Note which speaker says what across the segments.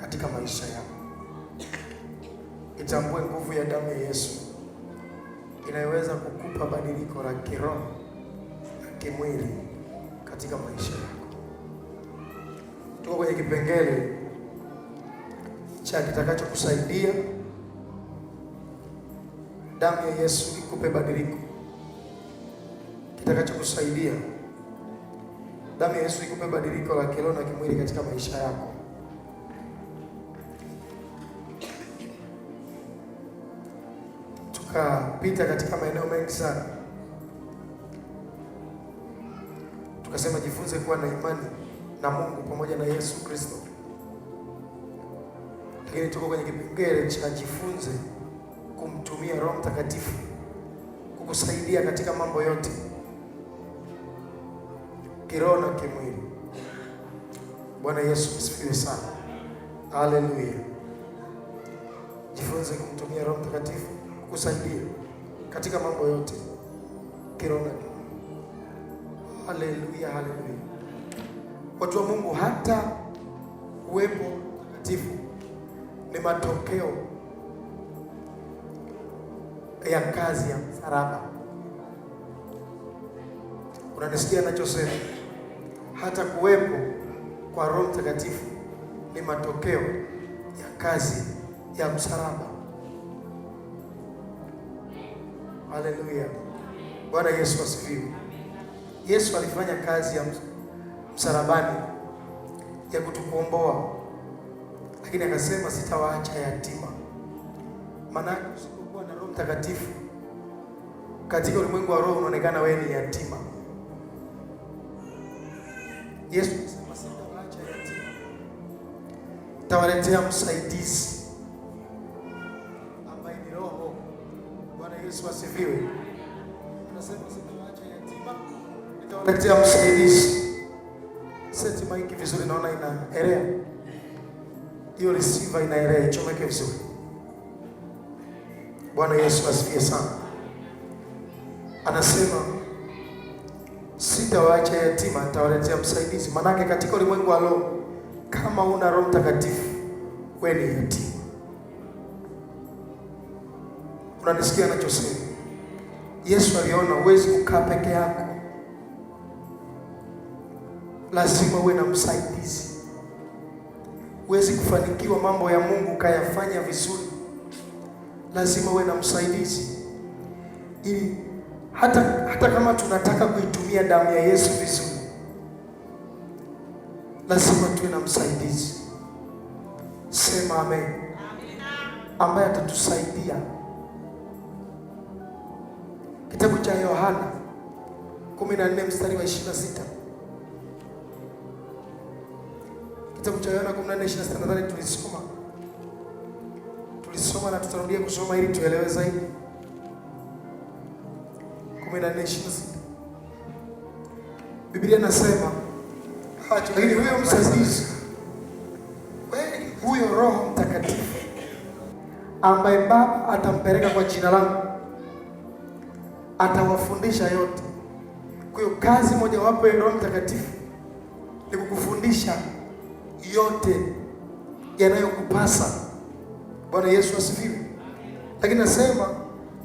Speaker 1: katika maisha yako. Itambue nguvu ya damu ya Yesu inayoweza kukupa badiliko la kiroho na kimwili katika maisha yako. Tuko kwenye kipengele cha kitakachokusaidia damu ya Yesu ikupe badiliko. Kitakachokusaidia damu ya Yesu ikupe badiliko la kiroho na kimwili katika maisha yako. Tukapita katika maeneo mengi sana. Tukasema jifunze kuwa na imani na Mungu pamoja na Yesu Kristo. Lakini tuko kwenye kipengele cha jifunze kumtumia Roho Mtakatifu kukusaidia katika mambo yote, kiroho na kimwili. Bwana Yesu asifiwe sana. Haleluya. Jifunze kumtumia Roho Mtakatifu kukusaidia katika mambo yote, kiroho na kimwili. Haleluya, haleluya. Watu wa Mungu, hata uwepo mtakatifu ni matokeo ya kazi ya msalaba. Unanisikia ninachosema? Hata kuwepo kwa Roho Mtakatifu ni matokeo ya kazi ya msalaba. Haleluya. Bwana Yesu asifiwe. Yesu alifanya kazi ya msalabani ya kutukomboa, lakini akasema sitawaacha yatima. Maana usipokuwa na Roho Mtakatifu katika ulimwengu wa roho unaonekana wewe ni yatima. Yesu alisema sitawaacha yatima, tawaletea msaidizi ambaye ni Roho. Bwana Yesu asifiwe. Anasema sitawaacha yatima, nitawaletea msaidizi. Seti maiki vizuri, naona inaelea. Hiyo receiver inaelea, ichomeke vizuri. Bwana Yesu asifiwe sana. Anasema sitawaacha yatima, nitawaletea msaidizi. Manake katika ulimwengu wa roho, kama una Roho Mtakatifu, wewe ni yatima. Unanisikia ninachosema? Yesu aliona huwezi kukaa peke yako, lazima uwe na msaidizi. Huwezi kufanikiwa mambo ya Mungu kayafanya vizuri, lazima uwe na msaidizi. Ili hata kama tunataka kuitumia damu ya Yesu vizuri, lazima tuwe na msaidizi. Sema amen. Ambaye atatusaidia. Kitabu cha Yohana 14 mstari wa 26. Kitabu cha Yohana 14:26 nadhani tulisoma na tutarudia kusoma ili tuelewe zaidi. 14:26. Biblia inasema lakini huyo msaidizi, huyo Roho Mtakatifu ambaye Baba atampeleka kwa jina langu, atawafundisha yote. Kwa hiyo kazi moja wapo ya Roho Mtakatifu ni kukufundisha yote yanayokupasa. Bwana Yesu asifiwe. Lakini nasema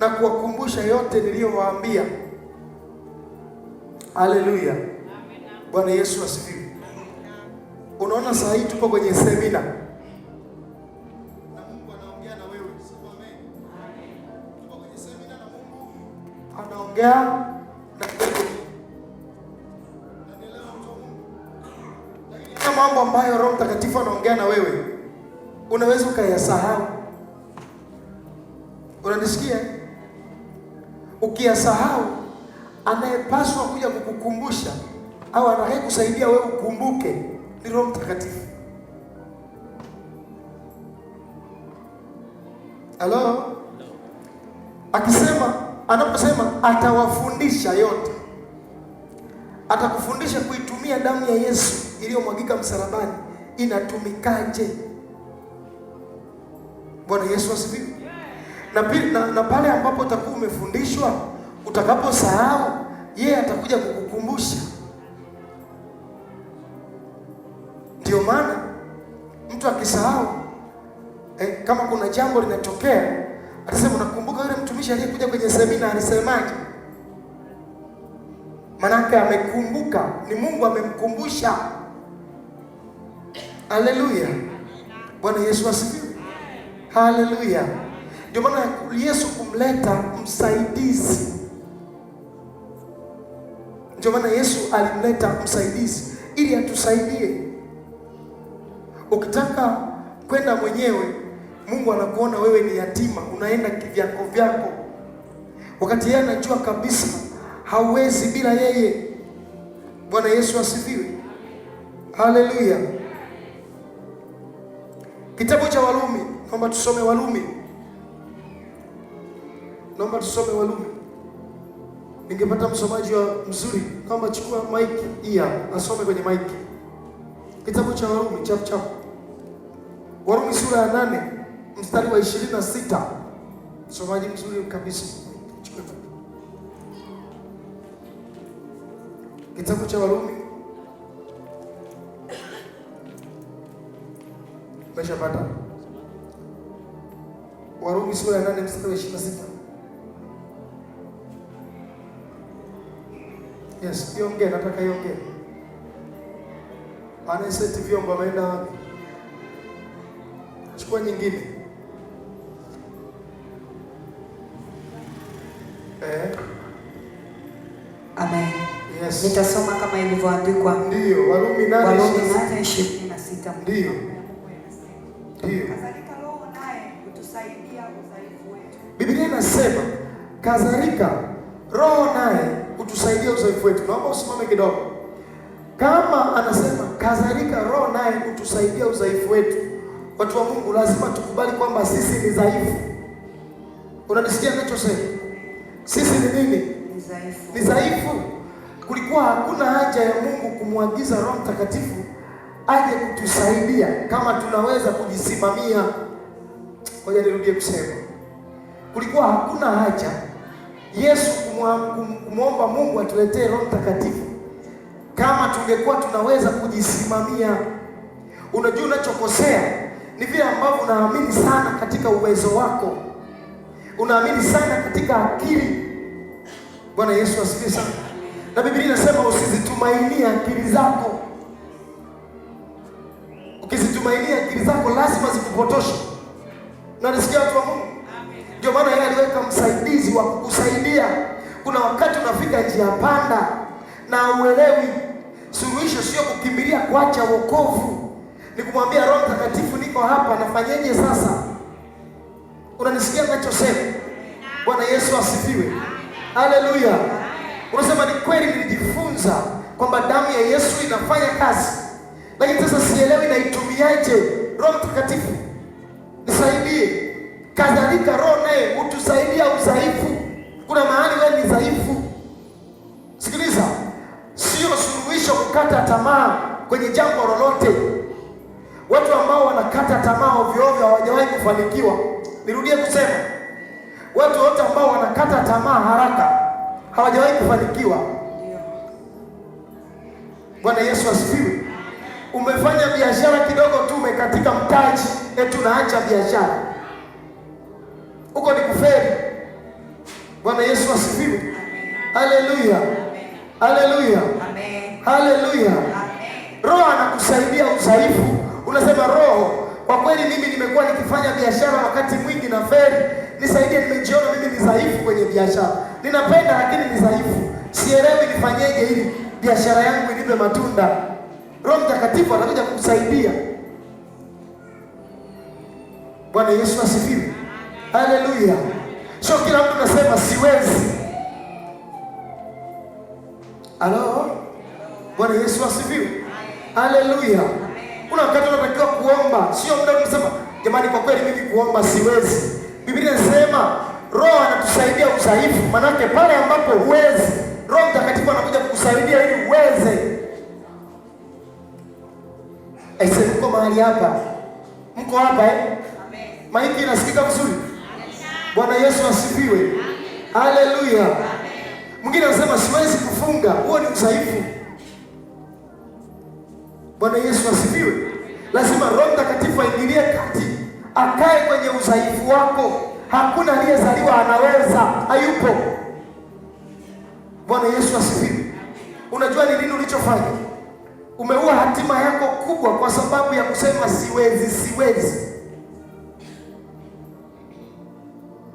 Speaker 1: na kuwakumbusha yote niliyowaambia. Haleluya. Bwana Yesu asifiwe. Unaona saa hii tupo kwenye semina na Mungu anaongea na wewe. Sema amen. Tupo kwenye semina na Mungu anaongea na wewe. Unaelewa mtu wa Mungu? Lakini mambo ambayo Roho Mtakatifu anaongea na wewe unaweza ukayasahau. Unanisikia? Ukiyasahau, anayepaswa kuja kukukumbusha au anayekusaidia wewe ukumbuke ni Roho Mtakatifu. Hello? Anaposema atawafundisha yote, atakufundisha kuitumia damu ya Yesu iliyomwagika msalabani inatumikaje. Bwana Yesu asifiwe. Na pale ambapo utakuwa umefundishwa, utakaposahau, yeye atakuja kukukumbusha. Ndio maana Mtu akisahau kama kuna jambo linatokea, atasema unakumbuka yule mtumishi aliyekuja kwenye semina alisemaje? Manake amekumbuka, ni Mungu amemkumbusha. Haleluya. Bwana Yesu asifiwe. Haleluya. Ndio maana Yesu kumleta msaidizi. Ndio maana Yesu alimleta msaidizi ili atusaidie. Ukitaka kwenda mwenyewe, Mungu anakuona wewe ni yatima, unaenda kivyako vyako, wakati yeye anajua kabisa hauwezi bila yeye. Bwana Yesu asifiwe. Haleluya. Kitabu cha Warumi, naomba tusome Warumi. Naomba tusome Warumi. Ningepata msomaji wa mzuri, naomba chukua mic hii, asome kwenye mic. Kitabu cha Warumi chap. Warumi sura ya 8 mstari wa 26. Msomaji mzuri kabisa. Chukua. Kitabu cha Warumi. Umeshapata? Warumi sura ya 8 mstari wa 26. Yes, iongee, nataka iongee. Anaseti vyombo ameenda wapi? Chukua nyingine.
Speaker 2: Amen.
Speaker 1: Yes.
Speaker 2: Nitasoma kama ilivyoandikwa.
Speaker 1: Ndio, Warumi
Speaker 2: 8:26.
Speaker 1: Ndio.
Speaker 2: Kadhalika Roho naye utusaidia udhaifu wetu.
Speaker 1: Biblia inasema kadhalika Roho naye utusaidia udhaifu wetu. Naomba usimame kidogo. Kama anasema kadhalika Roho naye utusaidia udhaifu wetu, watu wa Mungu lazima tukubali kwamba sisi ni dhaifu. Unanisikia ninachosema? Sisi ni nini? Ni dhaifu. Kulikuwa hakuna haja ya Mungu kumwagiza Roho Mtakatifu aje kutusaidia kama tunaweza kujisimamia. Ngoja nirudie kusema. Kulikuwa hakuna haja Yesu kumwomba Mungu atuletee Roho Mtakatifu kama tungekuwa tunaweza kujisimamia. Unajua unachokosea ni vile ambavyo unaamini sana katika uwezo wako, unaamini sana katika akili. Bwana Yesu asifiwe sana. Na Biblia inasema usizitumainie akili zako. Ukizitumainia akili zako lazima zikupotoshe. Unanisikia watu wa Mungu? Ndio maana yeye aliweka msaidizi wa kukusaidia. Kuna wakati unafika njia panda na uelewi. Suluhisho sio kukimbilia kuacha wokovu, ni kumwambia Roho Mtakatifu, niko hapa, nafanyeje sasa? Unanisikia ninachosema? Bwana Yesu asifiwe. Haleluya. Unasema ni kweli, nilijifunza kwamba damu ya Yesu inafanya kazi, lakini sasa sielewi naitumiaje. Roho Mtakatifu nisaidie. Kadhalika Roho naye utusaidia udhaifu. Kuna mahali wewe ni dhaifu. Sikiliza, sio suluhisho kukata tamaa kwenye jambo lolote. Watu ambao wanakata tamaa ovyo ovyo hawajawahi kufanikiwa. Nirudie kusema, watu wote ambao wanakata tamaa haraka hawajawahi kufanikiwa. Bwana Yesu asifiwe. Umefanya biashara kidogo tu, umekatika mtaji, eti unaacha biashara, uko ni kufeli. Bwana Yesu asifiwe. Haleluya. Haleluya. Haleluya. Roho anakusaidia udhaifu. Unasema, Roho, kwa kweli mimi nimekuwa nikifanya biashara wakati mwingi na feli, nisaidie, nimejiona mimi ni dhaifu kwenye biashara. Ninapenda lakini ni dhaifu. Sielewi nifanyeje ili biashara yangu inipe matunda. Roho Mtakatifu anakuja kukusaidia. Bwana Yesu asifiwe. Haleluya. Sio kila mtu anasema siwezi. Halo? Bwana Yesu asifiwe. Haleluya. Kuna wakati unatakiwa kuomba, sio muda unasema jamani, kwa kweli mimi kuomba siwezi. Biblia inasema Roho anatusaidia udhaifu. Manake pale ambapo huwezi, Roho Mtakatifu anakuja kukusaidia ili uweze. Aise, mko mahali hapa? Mko hapa Amen. Maiki inasikika vizuri? Bwana Yesu asifiwe. Haleluya. Mwingine anasema siwezi kufunga. Huo ni udhaifu. Bwana Yesu asifiwe. Lazima Roho Mtakatifu aingilie kati, akae kwenye udhaifu wako. Hakuna aliyezaliwa anaweza, hayupo. Bwana Yesu asifiwe. Unajua ni nini ulichofanya? Umeua hatima yako kubwa kwa sababu ya kusema siwezi.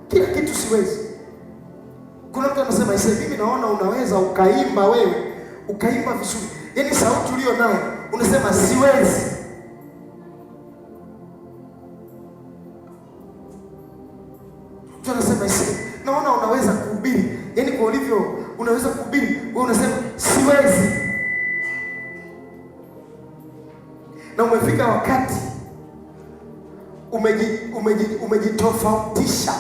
Speaker 1: Kila kitu siwezi. Kuna mtu anasema mimi naona unaweza ukaimba, wewe ukaimba vizuri, yaani sauti ulio nayo unasema siwezi. Mtu anasema naona unaweza kuhubiri, yaani kwa ulivyo unaweza kuhubiri, wewe unasema siwezi. Na umefika wakati umejitofautisha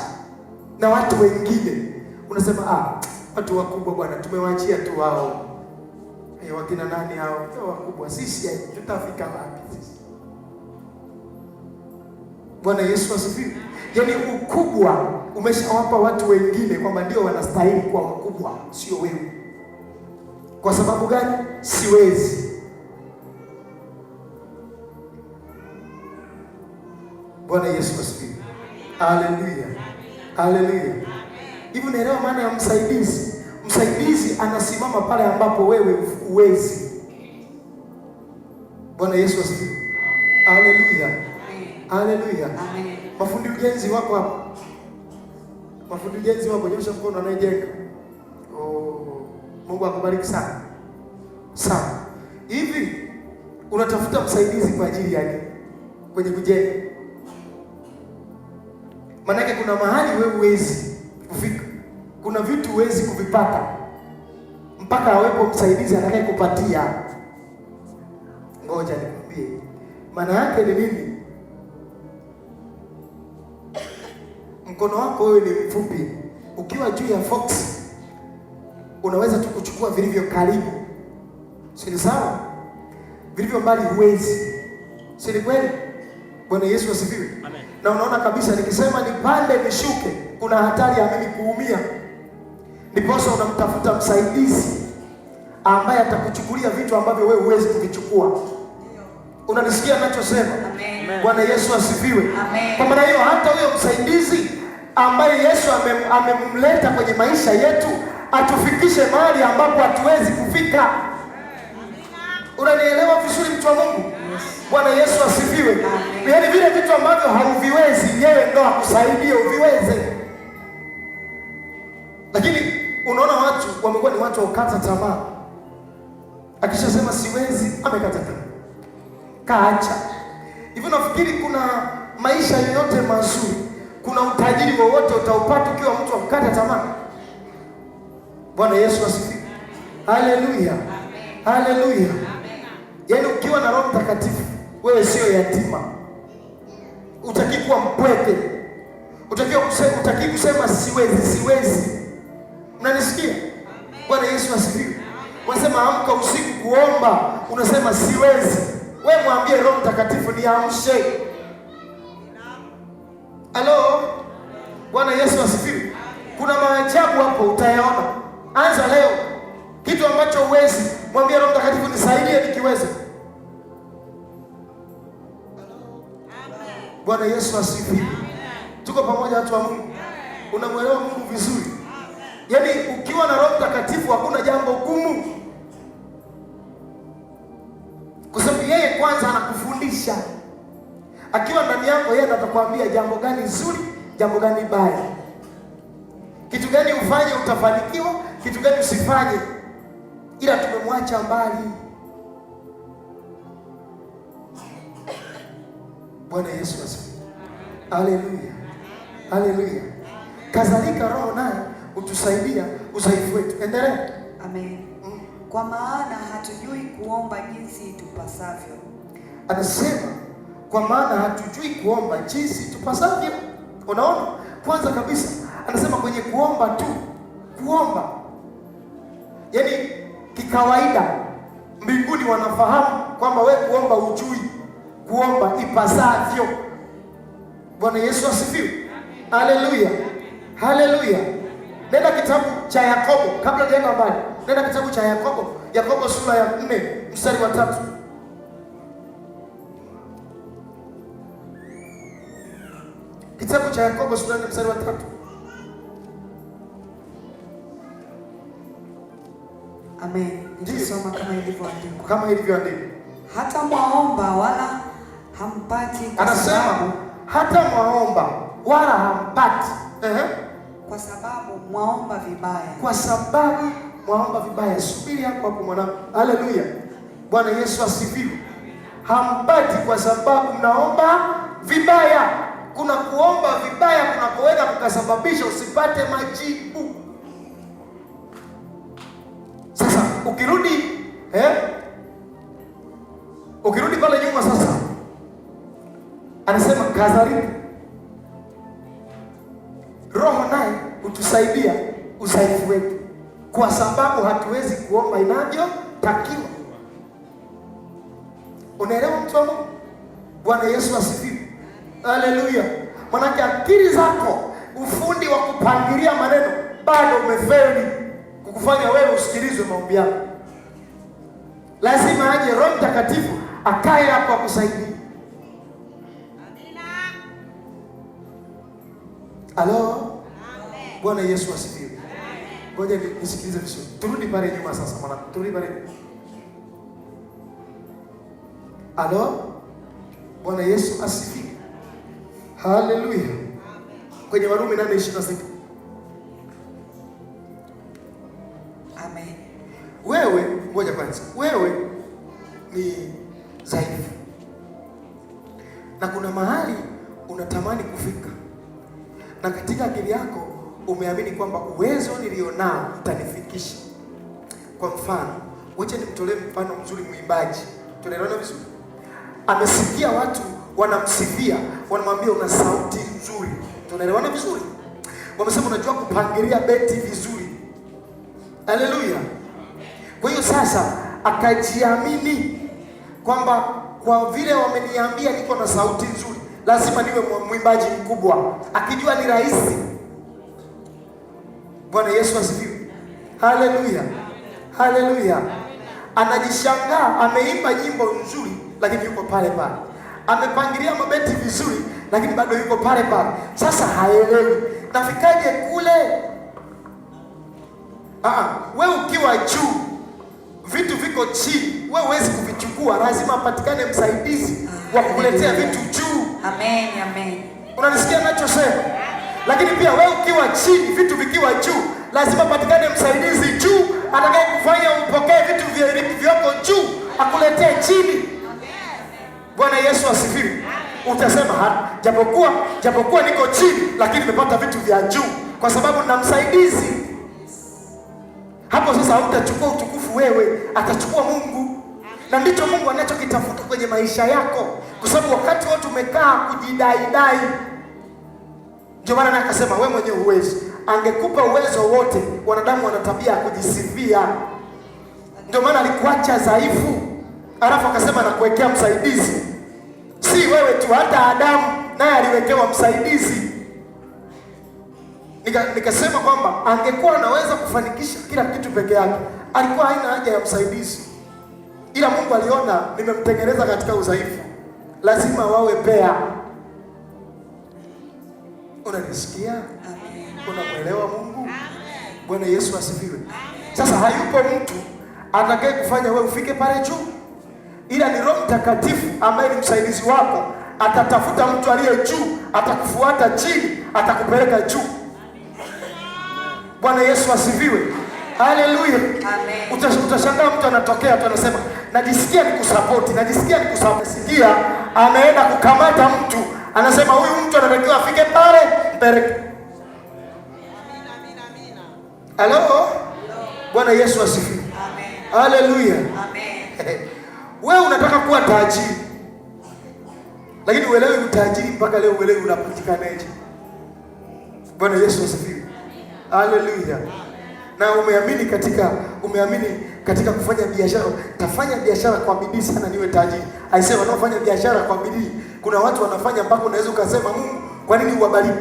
Speaker 1: na watu wengine. Unasema watu wakubwa bwana, tumewaachia tu wao. Wakina nani hao? Wakubwa sisi, tutafika wapi sisi? Bwana Yesu asifiwe. Yaani ukubwa umeshawapa watu wengine kwamba ndio wanastahili kuwa wakubwa, sio wewe. Kwa sababu gani? Siwezi. Bwana Yesu asifiwe. Haleluya. Haleluya. Hivi unaelewa maana ya msaidizi? Msaidizi anasimama pale ambapo wewe huwezi. Bwana Yesu asifiwe. Haleluya. Haleluya. Mafundi ujenzi wako hapa. Mafundi ujenzi wako, nyosha mkono anayejenga. Mungu akubariki sana. Sawa. Hivi unatafuta msaidizi kwa ajili ya nini? Kwenye kujenga. Maanake kuna mahali wewe huwezi kufika. Kuna vitu huwezi kuvipata mpaka awepo msaidizi atakaye kupatia. Ngoja nikwambie. Maana yake ni nini? Mkono wako wewe ni mfupi. Ukiwa juu ya fox unaweza tu kuchukua vilivyo karibu. Si sawa? Vilivyo mbali huwezi. Si kweli? Bwana Yesu asifiwe. Amen. Na unaona kabisa nikisema nipande nishuke, kuna hatari ya mimi kuumia. Ndiposa unamtafuta msaidizi ambaye atakuchukulia vitu ambavyo wewe huwezi kuvichukua. Unanisikia ninachosema? Amen. Bwana Yesu asifiwe. Amen. Kwa maana hiyo hata huyo msaidizi ambaye Yesu amemleta kwenye maisha yetu atufikishe mahali ambapo hatuwezi kufika. Unanielewa vizuri mtu wa Mungu? Yes. Bwana Yesu asifiwe. Yaani vile vitu ambavyo hauviwezi, yeye ndo akusaidie uviweze. Lakini unaona watu wamekuwa ni watu wakata tamaa. Akishasema siwezi, amekata tamaa. Kaacha. Hivi nafikiri kuna maisha yoyote mazuri, kuna utajiri wowote utaupata ukiwa mtu wa kukata tamaa? Bwana Yesu asifiwe. Haleluya. Haleluya. Yaani ukiwa na Roho Mtakatifu, wewe sio yatima. Utaki kuwa mpweke. Utaki kusema siwezi. Mnanisikia? Bwana Yesu asifiwe. Unasema amka usiku kuomba, unasema siwezi. Wewe mwambie Roho Mtakatifu niamshe. Halo? Bwana Yesu asifiwe. Kuna maajabu hapo utayaona. Anza leo. Kitu ambacho huwezi, mwambie Roho Mtakatifu nisaidie nikiweze. Bwana Yesu asifiwe. Tuko pamoja watu wa Mungu. Unamwelewa Mungu vizuri. Yaani ukiwa na Roho Mtakatifu hakuna jambo gumu. Kwa sababu yeye kwanza anakufundisha. Akiwa ndani yako yeye atakwambia jambo gani zuri, jambo gani baya. Kitu gani ufanye utafanikiwa, kitu gani usifanye. Ila tumemwacha mbali. Bwana Yesu asifiwe. Haleluya. Haleluya. Kadhalika Roho naye utusaidia udhaifu wetu. Endelea.
Speaker 2: Amen. Kwa maana hatujui kuomba jinsi tupasavyo.
Speaker 1: Anasema kwa maana hatujui kuomba jinsi tupasavyo. Unaona? Kwanza kabisa anasema kwenye kuomba tu. Kuomba. Yaani kikawaida mbinguni wanafahamu kwamba wewe kuomba hujui kuomba ipasavyo. Bwana Yesu asifiwe. Haleluya. Haleluya. Nenda kitabu cha Yakobo kabla hujaenda mbali. Nenda kitabu cha Yakobo. Yakobo sura ya 4 mstari wa 3. Kitabu cha Yakobo sura 4 mstari wa 3.
Speaker 2: Amen. Nitasoma kama ilivyoandikwa.
Speaker 1: Kama ilivyoandikwa.
Speaker 2: Hata mwaomba wala hampati kwa
Speaker 1: anasema
Speaker 2: sababu,
Speaker 1: hata mwaomba wala hampati.
Speaker 2: Kwa sababu mwaomba vibaya.
Speaker 1: Kwa sababu mwaomba vibaya. Subiri hapo mwanangu. Haleluya. Bwana Yesu asifiwe. Hampati kwa sababu mnaomba vibaya. Kuna kuomba vibaya kunapoweza kukasababisha usipate majibu. Sasa ukirudi pale nyuma sasa, anasema kadhalika Roho naye hutusaidia udhaifu wetu, kwa sababu hatuwezi kuomba inavyotakiwa. Unaelewa mtu wa Mungu? Bwana Yesu asifiwe. Haleluya. Manake akili zako, ufundi wa kupangilia maneno bado umefeli kukufanya wewe usikilizwe maombi yako. Lazima aje Roho Mtakatifu akae hapo akusaidie. Amina. Halo. Amen. Bwana Yesu asifiwe. Amen. Ngoja nisikilize vizuri. Turudi pale nyuma sasa mwana. Turudi pale. Halo. Bwana Yesu asifiwe. Haleluya. Amen. Kwenye Warumi 8:26.
Speaker 2: Amen.
Speaker 1: Wewe, ngoja kwanza. Wewe ni dhaifu. Na kuna mahali unatamani kufika. Na katika akili yako umeamini kwamba uwezo nilionao utanifikisha. Kwa mfano, wacha nimtolee mfano mzuri mwimbaji. Tunaelewana vizuri? Amesikia watu wanamsifia, wanamwambia una sauti nzuri. Tunaelewana vizuri? Wamesema unajua kupangilia beti vizuri. Haleluya. Kwa hiyo sasa akajiamini kwamba kwa vile wameniambia niko na sauti nzuri, lazima niwe mwimbaji mkubwa, akijua ni rahisi. Bwana Yesu asifiwe. Haleluya. Haleluya. Anajishangaa, ameimba nyimbo nzuri lakini yuko pale pale. Amepangilia mabeti vizuri lakini bado yuko pale pale. Sasa haelewi nafikaje kule. Wewe ukiwa juu, vitu viko chini, wewe huwezi kuvichukua, lazima apatikane msaidizi wa kukuletea vitu juu.
Speaker 2: Amen, amen.
Speaker 1: Unanisikia ninachosema? Lakini pia wewe ukiwa chini, vitu vikiwa juu, lazima apatikane msaidizi juu atakaye kufanya upokee vitu vyako juu, akuletee chini. Bwana Yesu asifiwe. Utasema japokuwa niko chini lakini nimepata vitu vya juu kwa sababu nina msaidizi. Hapo sasa hautachukua utukufu wewe, atachukua Mungu. Na ndicho Mungu anachokitafuta kwenye maisha yako, kwa sababu wakati wote umekaa kujidai. Ndio maana akasema wewe mwenyewe huwezi. Angekupa uwezo wote, wanadamu wana tabia ya kujisifia. Ndio maana alikuacha dhaifu, alafu akasema nakuwekea msaidizi. Si wewe tu, hata Adamu naye aliwekewa msaidizi. Nikasema kwamba angekuwa anaweza kufanikisha kila kitu peke yake, alikuwa haina haja ya msaidizi. Ila Mungu aliona nimemtengeneza katika udhaifu, lazima wawe pea. Unanisikia? Amen. Unamuelewa Mungu? Amen. Bwana Yesu asifiwe. Sasa hayupo mtu atakaye kufanya wewe ufike pale juu, ila ni Roho Mtakatifu ambaye ni msaidizi wako. Atatafuta mtu aliye juu, atakufuata chini, atakupeleka juu. Bwana Yesu asifiwe. Haleluya. Amen. Utashangaa mtu anatokea tu anasema najisikia nikusupport, najisikia nikusupport. Sikia ameenda kukamata mtu, anasema huyu mtu anatakiwa afike pale mpeleke. Amina. Halo. Bwana Yesu asifiwe. Amen. Haleluya. Amen. Wewe unataka kuwa tajiri, lakini uelewi utajiri mpaka leo, uelewi unapatikanaje. Bwana Yesu asifiwe. Haleluya. Na umeamini katika kufanya biashara. Tafanya biashara kwa bidii sana niwe tajiri. Aisee, wanaofanya biashara kwa bidii, kuna watu wanafanya mpaka unaweza ukasema Mungu, kwa nini uwabariki?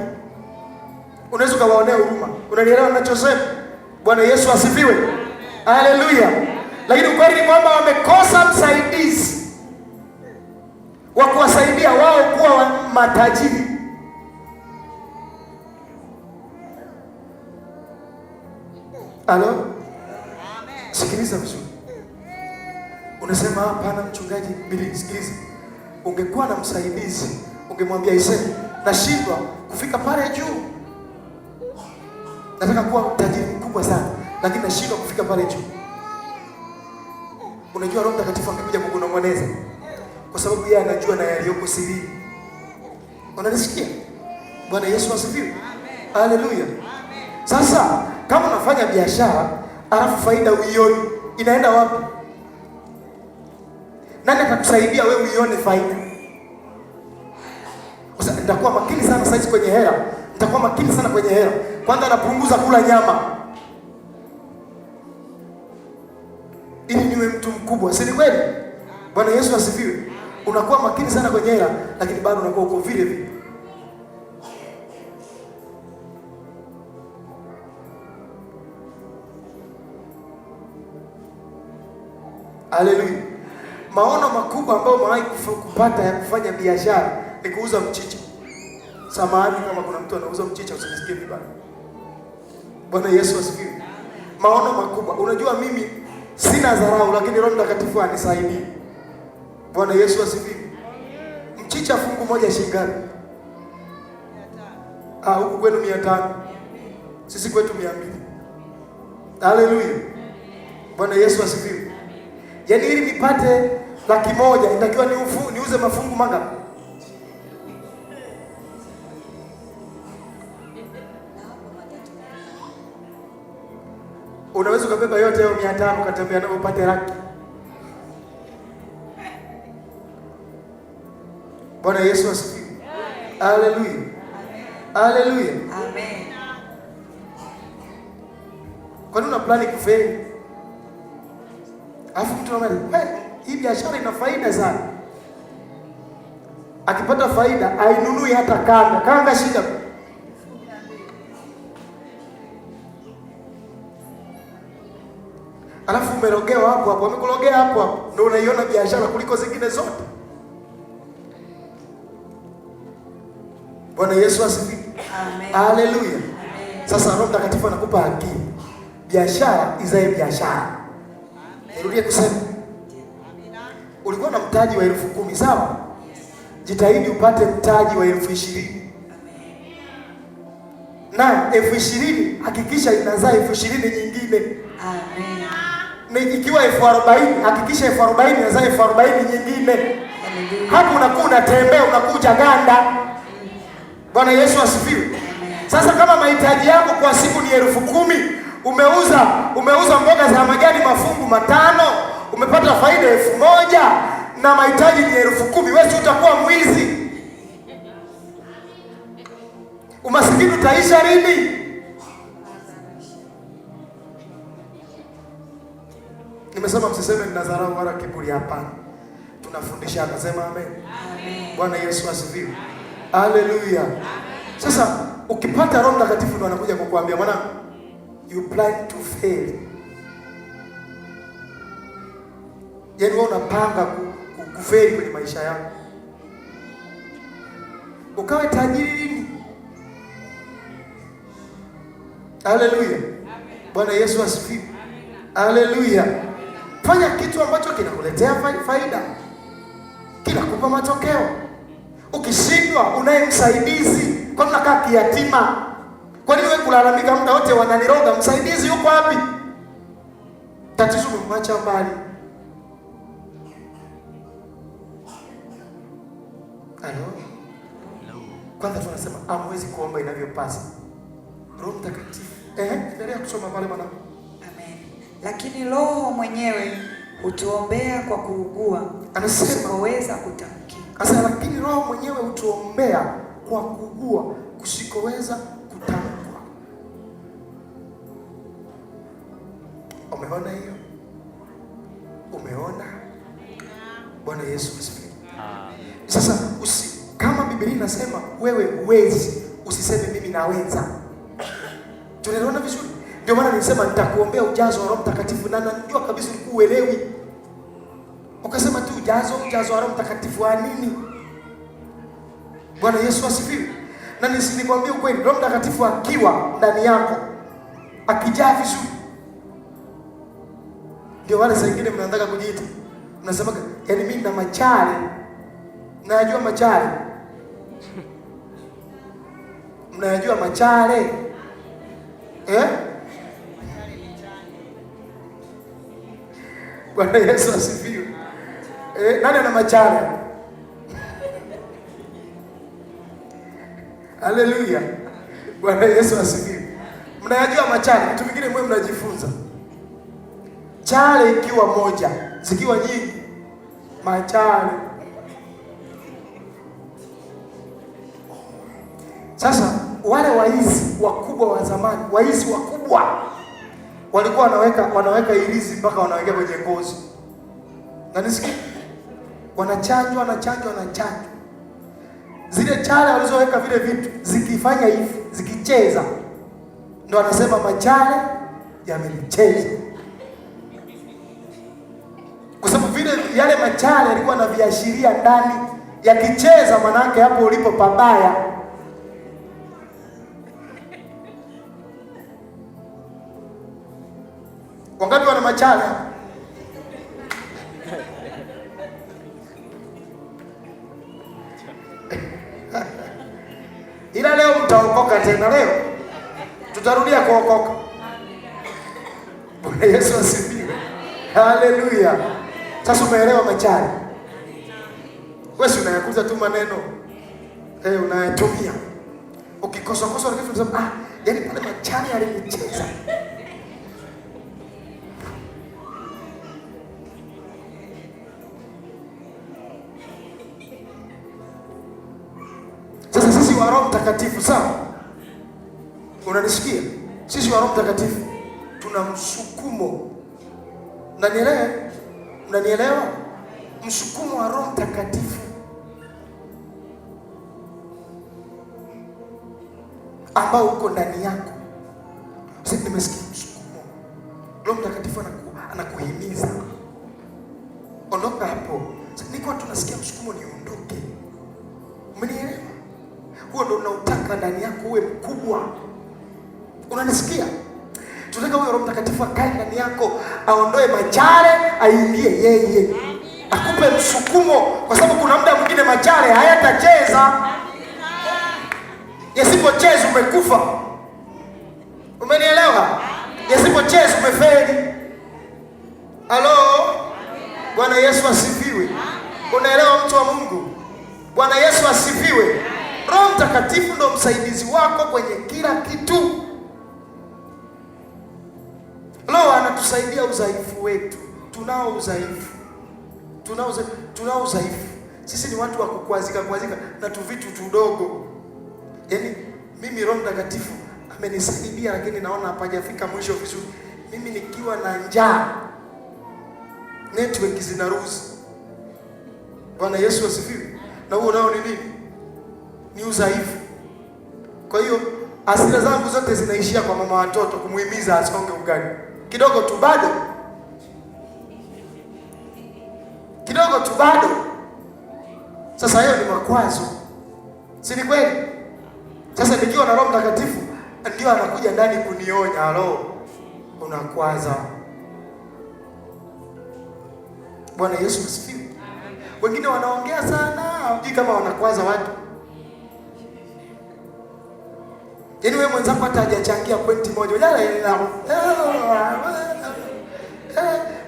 Speaker 1: Unaweza ukawaonea huruma. Unanielewa ninachosema? Bwana Yesu asifiwe. Haleluya. Lakini ukweli ni kwamba wamekosa msaidizi wa kuwasaidia wao kuwa matajiri. Halo? Amen. Sikiliza vizuri. Unasema hapana mchungaji, Bili, sikiliza. Ungekuwa na msaidizi, ungemwambia Iseni, nashindwa kufika pale juu. Nataka kuwa tajiri mkubwa sana, lakini nashindwa kufika pale juu. Unajua Roho Mtakatifu angekuja kukunong'oneza kwa sababu yeye anajua na yaliyoko siri. Unanisikia? Bwana Yesu asifiwe. Haleluya. Sasa kama unafanya biashara alafu faida uioni, inaenda wapi? Nani atakusaidia wewe uione faida? Sasa nitakuwa makini sana sasa kwenye hela. Nitakuwa makini sana kwenye hela. Kwanza napunguza kula nyama ili niwe mtu mkubwa. Si ni kweli? Bwana Yesu asifiwe. Unakuwa makini sana kwenye hela, lakini bado unakuwa uko vile vile. Haleluya. Maono makubwa ambayo umewahi kupata ya kufanya biashara ni kuuza mchicha. Samahani kama kuna mtu anauza mchicha, usinisikie vibaya. Bwana Yesu asifiwe. Maono makubwa. Unajua mimi sina dharau, lakini Roho Mtakatifu anisaidie. Bwana Yesu asifiwe. Mchicha fungu moja shilingi ngapi? Huku kwenu 500. Sisi kwetu 200. Haleluya. Bwana Yesu asifiwe. Yaani ili nipate 100,000 inatakiwa niuze mafungu mangapi? Unaweza kubeba yote hayo 500 ukatembea nayo upate laki. Bwana Yesu asifiwe. Haleluya. Haleluya.
Speaker 2: Amen.
Speaker 1: Kwa nini una plani kufeli? Alafu mtu anamwambia, hii biashara ina faida sana. Akipata faida, ainunui hata kanga. Kanga shida. Alafu umerogewa hapo hapo, wamekulogea hapo hapo. Ndio unaiona biashara kuliko zingine zote. Bwana Yesu asifiwe.
Speaker 2: Amen.
Speaker 1: Haleluya.
Speaker 2: Amen.
Speaker 1: Sasa Roho Mtakatifu anakupa akili. Biashara izae biashara. Nirudie kusema. Ulikuwa na mtaji wa 10,000, sawa? Jitahidi upate mtaji wa 20,000. Na 20,000 hakikisha inazaa 20,000 nyingine.
Speaker 2: Amen.
Speaker 1: Na ikiwa 40,000 hakikisha 40,000 inazaa 40,000 nyingine. Hapo unakuwa unatembea unakuja ganda. Bwana Yesu asifiwe. Sasa kama mahitaji yako kwa siku ni 10,000, umeuza mboga za majani mafungu 5, umepata faida 1,000 na mahitaji ni 10,000, wewe utakuwa mwizi. Umasikini utaisha lini? Nimesema msiseme ninadharau wala kiburi, hapana. Tunafundisha, akasema amen. Amen. Bwana Yesu asifiwe. Haleluya. Sasa ukipata Roho Mtakatifu ndio anakuja kukuambia, mwanangu, you plan to fail. Yaani wewe unapanga kufeli kwenye maisha yako. Ukawe tajiri lini? Haleluya. Bwana Yesu asifiwe. Haleluya. Fanya kitu ambacho kinakuletea faida, kinakupa matokeo. Ukishindwa unaye msaidizi. Kwa nini unakaa kiyatima? Kwa nini wewe kulalamika muda wote wananiroga? Msaidizi yuko wapi? Tatizo umemwacha mbali. Halo? Kwanza tunasema hamwezi kuomba inavyopasa. Roho Mtakatifu. Endelea kusoma pale mwanangu.
Speaker 2: Amen. Lakini Roho mwenyewe hutuombea kwa kuugua kusikoweza kutamkika.
Speaker 1: Sasa lakini Roho mwenyewe hutuombea kwa kuugua kusikoweza kutamkwa. Umeona hiyo? Umeona? Bwana Yesu asifiwe. Sasa kama Biblia inasema wewe huwezi, usiseme mimi naweza. Tunaelewana vizuri? Ndio maana nilisema nitakuombea ujazo wa Roho Mtakatifu, na najua kabisa ulikuwa uelewi. Ukasema tu ujazo wa Roho Mtakatifu wa nini? Bwana Yesu asifiwe. Na nisikwambie ukweli, Roho Mtakatifu akiwa ndani yako, akijaa vizuri, Ndio wale saa nyingine mnaanza kujiita. Mnasema yaani mimi na machale. Mnajua machale? Mnajua machale? Bwana Yesu asifiwe. Nani ana machale? Haleluya. Bwana Yesu asifiwe. Mnajua machale? Kitu kingine mwe mnajifunza. Chale ikiwa moja, zikiwa nyingi, machale. Sasa wale waizi wakubwa wa zamani, waizi wakubwa walikuwa wanaweka ilizi mpaka wanaweka kwenye ngozi. Na nisikie wanachanjwa. Zile chale walizoweka vile vitu zikifanya hivi, zikicheza, ndio anasema machale yamelicheza. Kwa sababu vile yale machale yalikuwa na viashiria ndani, yakicheza manake hapo ulipo pabaya. Wangapi wana machale? Ila leo mtaokoka tena, leo tutarudia kuokoka. Bwana Yesu asifiwe. Haleluya. Sasa umeelewa machale? Wewe si unayakuza tu maneno. Unayatumia. Ukikosa na kitu unasema yaani pale machale yalinicheza. Sasa sisi wa Roho Mtakatifu, sawa? Unanisikia? Sisi wa Roho Mtakatifu tuna msukumo. Unanielewa? Msukumo wa Roho Mtakatifu ambao uko ndani yako. Sasa nimesikia msukumo. Roho Mtakatifu anakuhimiza. Ondoka hapo. Sasa niko tunasikia msukumo niondoke. Umenielewa? Huo ndio unautaka ndani yako uwe mkubwa. Unanisikia? Tunataka huyo Roho Mtakatifu akae ndani yako, aondoe machale, aingie yeye. Akupe msukumo, kwa sababu kuna muda mwingine machale hayatacheza. Yasipocheza umekufa. Umenielewa? Yasipocheza umefeli. Halo? Bwana Yesu asifiwe. Unaelewa mtu wa Mungu? Bwana Yesu asifiwe. Roho Mtakatifu ndo msaidizi wako kwenye kila kitu. Roho anatusaidia udhaifu wetu. Tunao udhaifu. Sisi ni watu wa kukwazika na tu vitu tudogo. Yaani mimi Roho Mtakatifu amenisaidia, lakini naona hapajafika mwisho vizuri. Mimi nikiwa na njaa, network zinaruhusu. Bwana Yesu asifiwe. Na huo nao ni nini? Ni udhaifu. Kwa hiyo hasira zangu zote zinaishia kwa mama watoto kumuhimiza asonge ugali. Kidogo tu bado. Sasa hiyo ni makwazo. Si ni kweli? Sasa nikiwa na Roho Mtakatifu ndio anakuja ndani kunionya, halo, unakwaza. Bwana Yesu asifiwe. Wengine wanaongea sana, hujui kama wanakwaza watu. Yaani wewe mwenzako hata hajachangia pointi moja.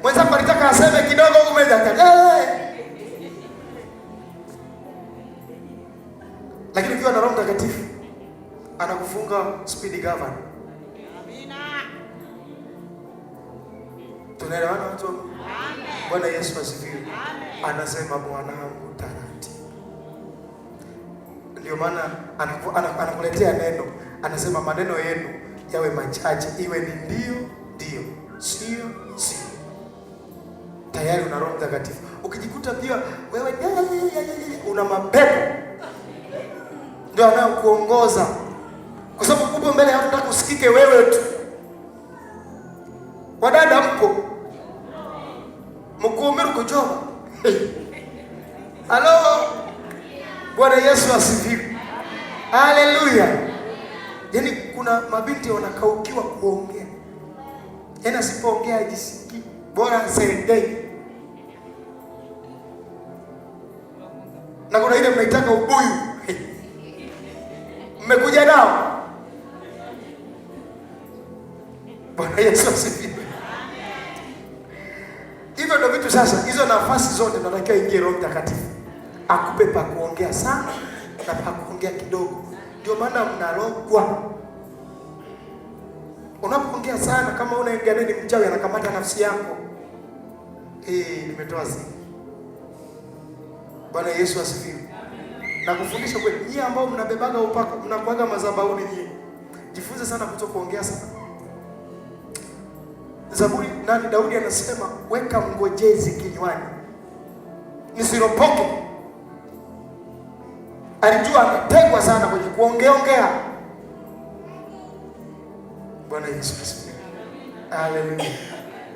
Speaker 1: Mwenzako alitaka aseme kidogo, umejaka. Lakini ukiwa na Roho Mtakatifu anakufunga speed govern. Amina. Tunaelewana watu? Amen. Bwana Yesu asifiwe. Amen. Anasema mwanangu taratibu. Ndio maana anakuletea neno. Anasema maneno yenu yawe machache, iwe ni ndio, sio. Tayari una Roho Mtakatifu. Ukijikuta pia wewe una mapepo, ndio anayokuongoza. Kwa sababu upo mbele ya watu usikike wewe tu. Wadada mpo mkuumiru kujoba. Halo. Bwana Yesu asifiwe. Haleluya. Yaani kuna mabinti wanakaukiwa kuongea. Yaani asipoongea hajisikii. bora sendeni. Na kuna ile mnaitaka ubuyu. Mmekuja nao. Bwana Yesu asifiwe. Hivyo ndio vitu sasa, hizo nafasi zote tunatakiwa ingie Roho Mtakatifu. Akupe pa kuongea sana na pa kuongea kidogo. Ndio maana mnalogwa. Unapoongea sana, kama unaingia ndani mchawi anakamata nafsi yako. Nimetoa siri. Bwana Yesu asifiwe. Na kufundisha kweli, nyinyi ambao mnabebaga upako, mnakuaga madhabahuni nyinyi, jifunze sana kutokuongea sana. Zaburi Daudi anasema, weka mngojezi kinywani nisiropoke. Alijua anategwa sana kwenye kuongea. Bwana Yesu asifiwe. Haleluya.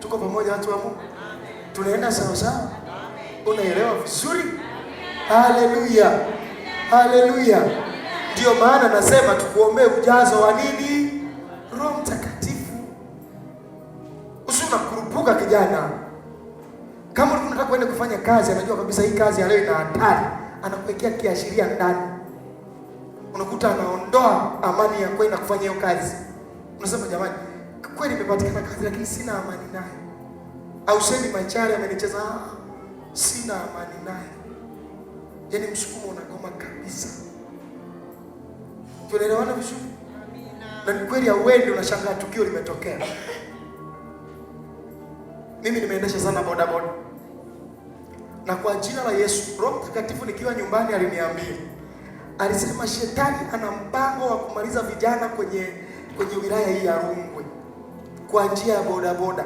Speaker 1: Tuko pamoja watu wa Mungu? Tunaenda sawa sawa? Unaelewa vizuri? Haleluya. Haleluya. Ndio maana nasema tukuombee ujazo wa nini? Roho Mtakatifu. Unakurupuka kijana. Kama unataka kwenda kufanya kazi, anajua kabisa hii kazi ya leo ina hatari, anakuwekea kiashiria ndani. Unakuta anaondoa amani ya kwenda kufanya hiyo kazi. Unasema jamani, kweli nimepatikana kazi lakini sina amani naye. Au semi machari amenicheza, sina amani naye. Yaani msukumo unagoma kabisa. Tunaelewana vizuri? Na ni kweli hauendi, unashangaa tukio limetokea. Mimi nimeendesha sana bodaboda. Na kwa jina la Yesu, Roho Mtakatifu nikiwa nyumbani aliniambia. Alisema shetani ana mpango wa kumaliza vijana kwenye wilaya hii ya Rungwe kwa njia ya bodaboda.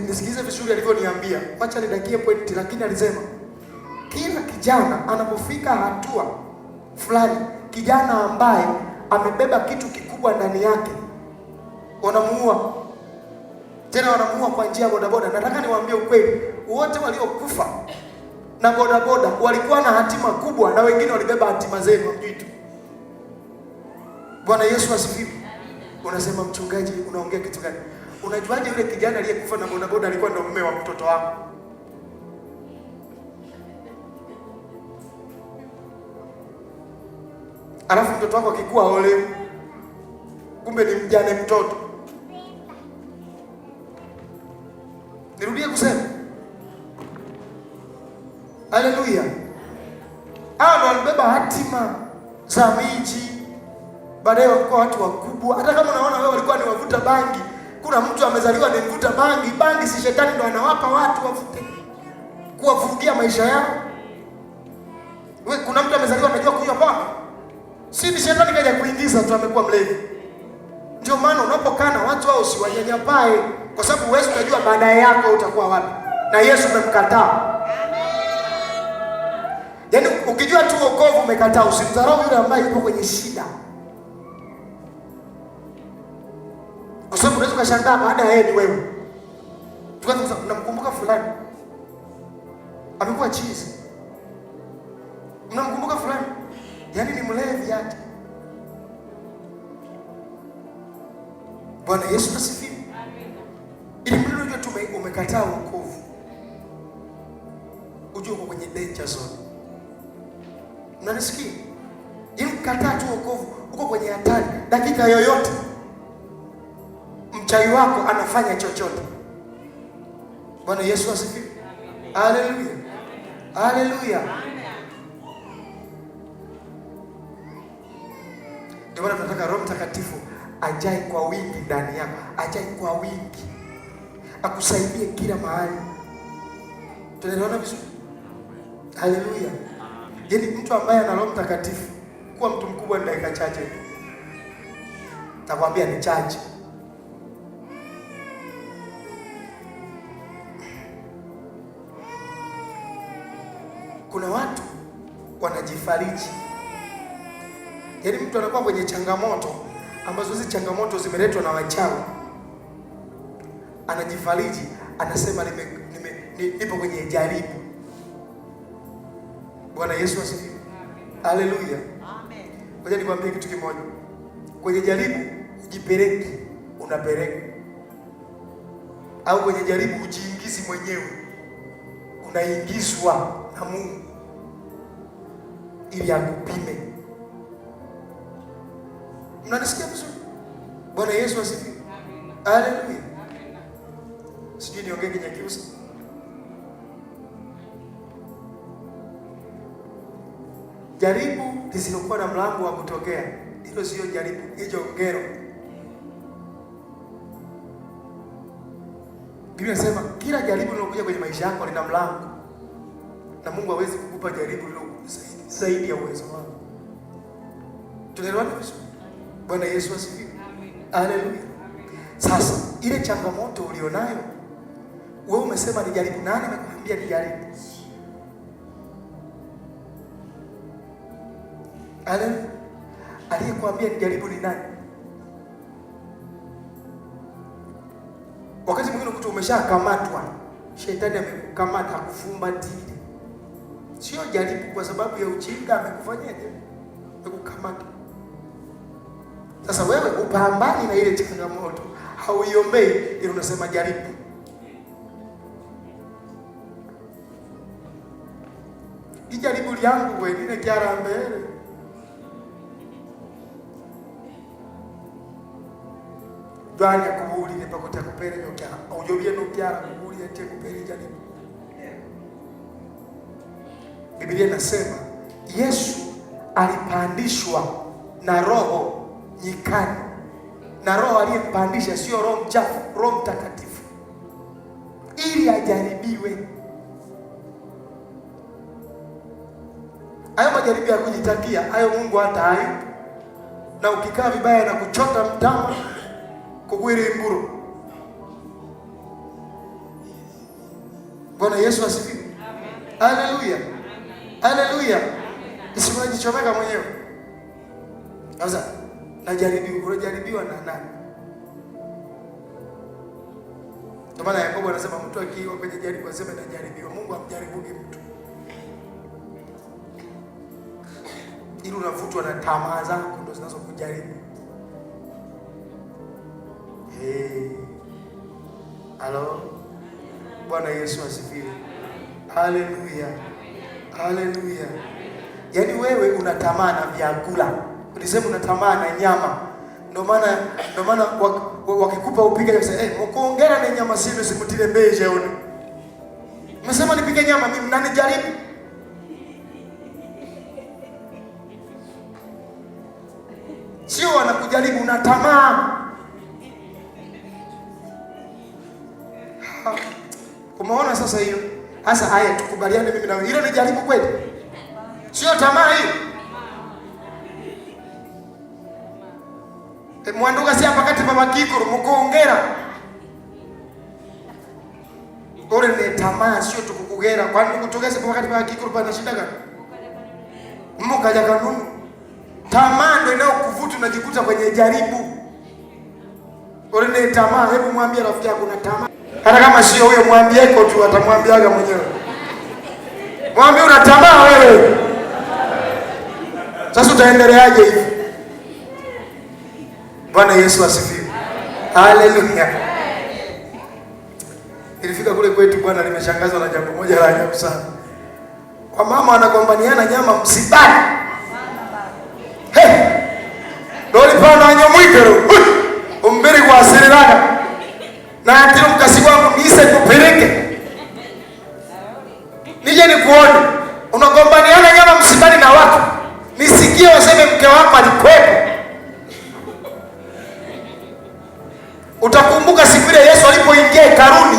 Speaker 1: Nisikize vizuri alivyoniambia. Acha nidakie point, lakini alisema kila kijana anapofika hatua fulani, kijana ambaye amebeba kitu kikubwa ndani yake, wanamuua. Tena wanamuua kwa njia ya bodaboda. Nataka niwaambie ukweli, wote waliokufa na bodaboda walikuwa na hatima kubwa, na wengine walibeba hatima zenu mjitu. Bwana Yesu asifiwe. Unasema mchungaji, unaongea kitu gani? Unajuaje yule kijana aliyekufa na bodaboda alikuwa ndo mume wa mtoto wako? Alafu mtoto wako akikua ole, kumbe ni mjane mtoto. Nirudie kusema. Haleluya. Hao walibeba hatima za miji. Baadaye walikuwa watu wakubwa. Hata kama unaona wewe walikuwa ni wavuta bangi, kuna mtu amezaliwa ni mvuta bangi. Bangi si shetani ndo anawapa watu wavute, kuwavurugia maisha yao. Wewe kuna mtu amezaliwa anajua kunywa pombe? Si ni shetani kaja kuingiza tu, amekuwa mlevi. Ndio maana unapokaa na watu wao usiwanyanyapae, kwa sababu wewe unajua baadaye yako utakuwa wapi. Na Yesu umemkataa. Yaani ukijua tu wokovu umekataa, usimdharau yule ambaye yuko kwenye shida. Kwa sababu unaweza kushangaa baada ya yeye ni wewe. Tukaanza unamkumbuka fulani amekuwa chizi. Unamkumbuka fulani, yaani ni mlevi hata. Bwana Yesu asifiwe. Ili mtu unajua tu umekataa wokovu, ujue uko kwenye danger zone. Unanisikia? Ili ukataa tu wokovu, uko kwenye hatari. Dakika yoyote mchawi wako anafanya chochote. Bwana Yesu asifiwe. Haleluya. Haleluya. Ndio maana tunataka Roho Mtakatifu ajae kwa wingi ndani yako, ajae kwa wingi, akusaidie kila mahali. Tunaelewana vizuri? Haleluya. Yaani mtu ambaye ana Roho Mtakatifu kuwa mtu mkubwa ni dakika chache. Nakwambia ni chache. Kuna watu wanajifariji. Yaani mtu anakuwa kwenye changamoto ambazo hizi changamoto zimeletwa na wachawi. Anajifariji, anasema nipo kwenye jaribu. Bwana Yesu asifiwe. Haleluya. Amen. Ngoja nikwambie kitu kimoja. Kwenye jaribu ujipeleke, unapeleka. au kwenye jaribu ujiingizi mwenyewe, unaingizwa na Mungu ili akupime. Mnanisikia vizuri? Bwana Yesu asifiwe. Haleluya. Sijui niongee Kinyakyusa. Jaribu lisilokuwa na mlango wa kutokea, hilo sio jaribu, hicho ngero. Biblia inasema kila jaribu linalokuja kwenye maisha yako lina mlango, na Mungu hawezi kukupa jaribu lilo zaidi ya uwezo wako. Tunaelewana vizuri? Bwana Yesu asifiwe. Haleluya. Sasa ile changamoto ulionayo wewe, umesema ni jaribu. Nani amekwambia ni jaribu? Aliyekwambia ni jaribu ni nani? Wakati mwingine ukuta umeshakamatwa, shetani amekukamata akufumbatile. Sio jaribu kwa sababu ya ujinga, amekufanyaje? Amekukamata. Sasa wewe upambani na ile changamoto, hauiombei, ili unasema jaribu. Jaribu lyangu wewe nine kiara mbele. Bwana kubuli ne pakota kupere nyoka. Ujobie no kiara kubuli ete kupere jaribu. Biblia inasema Yesu alipandishwa na Roho nyikani. Na Roho aliyempandisha sio Roho mchafu, Roho Mtakatifu, ili ajaribiwe. Hayo majaribu ya kujitakia, hayo Mungu hata hayo. Na ukikaa vibaya na kuchota mtama, kugwiri nguru. Bwana Yesu asifiwe. Haleluya. Haleluya. Usijichomeka mwenyewe. Sasa unajaribiwa na nani? Ndio maana Yakobo anasema mtu akiwa kwenye jaribu aseme najaribiwa. Mungu hamjaribuki mtu. Ili unavutwa na tamaa zako ndio zinazokujaribu. Halo. Bwana Yesu asifiwe. Haleluya. Haleluya. Yaani wewe unatamaa na vyakula. Ulisema unatamaa na nyama. Ndio maana wakikupa upige sasa, mkuongera na nyama sio simutile beje one. Umesema nipige nyama, mimi nani jaribu? Sio wanakujaribu, unatamaa. Umeona sasa hiyo? Sasa haya tukubaliane mimi na wewe. Hilo ni jaribu kweli? Sio tamaa hiyo. Mwanduka si hapa kati baba kikuru mkuongera. Ore ni tamaa sio tukukugera. Kwani kutogeza kwa wakati baba kikuru pana shida gani? Mmoja kanuni. Tamaa ndio inayokuvuta unajikuta kwenye jaribu. Ore ni tamaa, hebu mwambie rafiki yako una tamaa. Hata kama sio huyo mwambieko tu atamwambiaga mwenyewe. Mwambie una tamaa wewe. Sasa utaendeleaje hivi? Bwana Yesu asifiwe. Haleluya. Ilifika kule kwetu bwana, nimeshangazwa na jambo moja la ajabu sana. Kwa mama wanagombaniana nyama msibani. Doli pana anyomwikero. Umbiri kwa asirirana. Na atiro mkasi wangu nise kupeleke. Nije nikuone. Unagombaniana nyama msibani na watu. Nisikie waseme mke wako alikuwepo. Utakumbuka siku ile Yesu alipoingia hekaluni,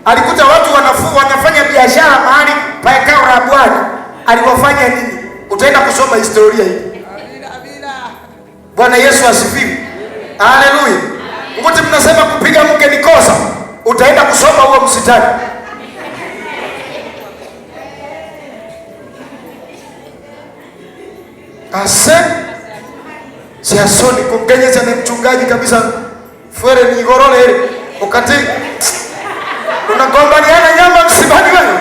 Speaker 1: alikuta watu wanafanya biashara mahali pa hekalu la Bwana. Aliwafanya nini? Utaenda kusoma historia hii. Bwana Yesu asifiwe. Haleluya. Ngote mnasema kupiga mke ni kosa. Utaenda kusoma huo msitani. Siasoni kumgenyeza na mchungaji kabisa. Fuere ni gorole ile. Wakati unagombaniana nyama msibani wewe.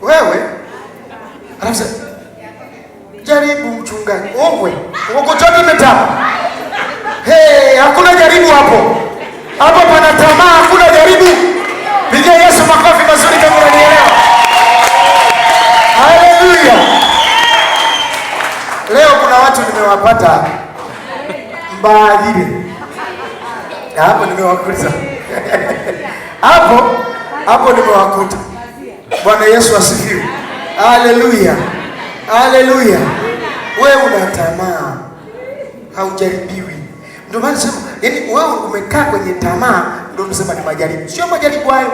Speaker 1: Wewe. Anasema jaribu mchungaji. Wewe. Ukokotoni umetamu. Hakuna jaribu hapo. Hapo pana tamaa, hakuna jaribu. Pigia Yesu makofi mazuri kama unanielewa. Haleluya. Leo kuna watu nimewapata mbadili. Hapo nimewakuta. Hapo nimewakuta. Bwana Yesu asifiwe. Haleluya. Haleluya. Wewe una tamaa, haujaribiwi. Ndio maana sema, yaani wewe umekaa kwenye tamaa ndio unasema ni majaribu. Sio majaribu hayo.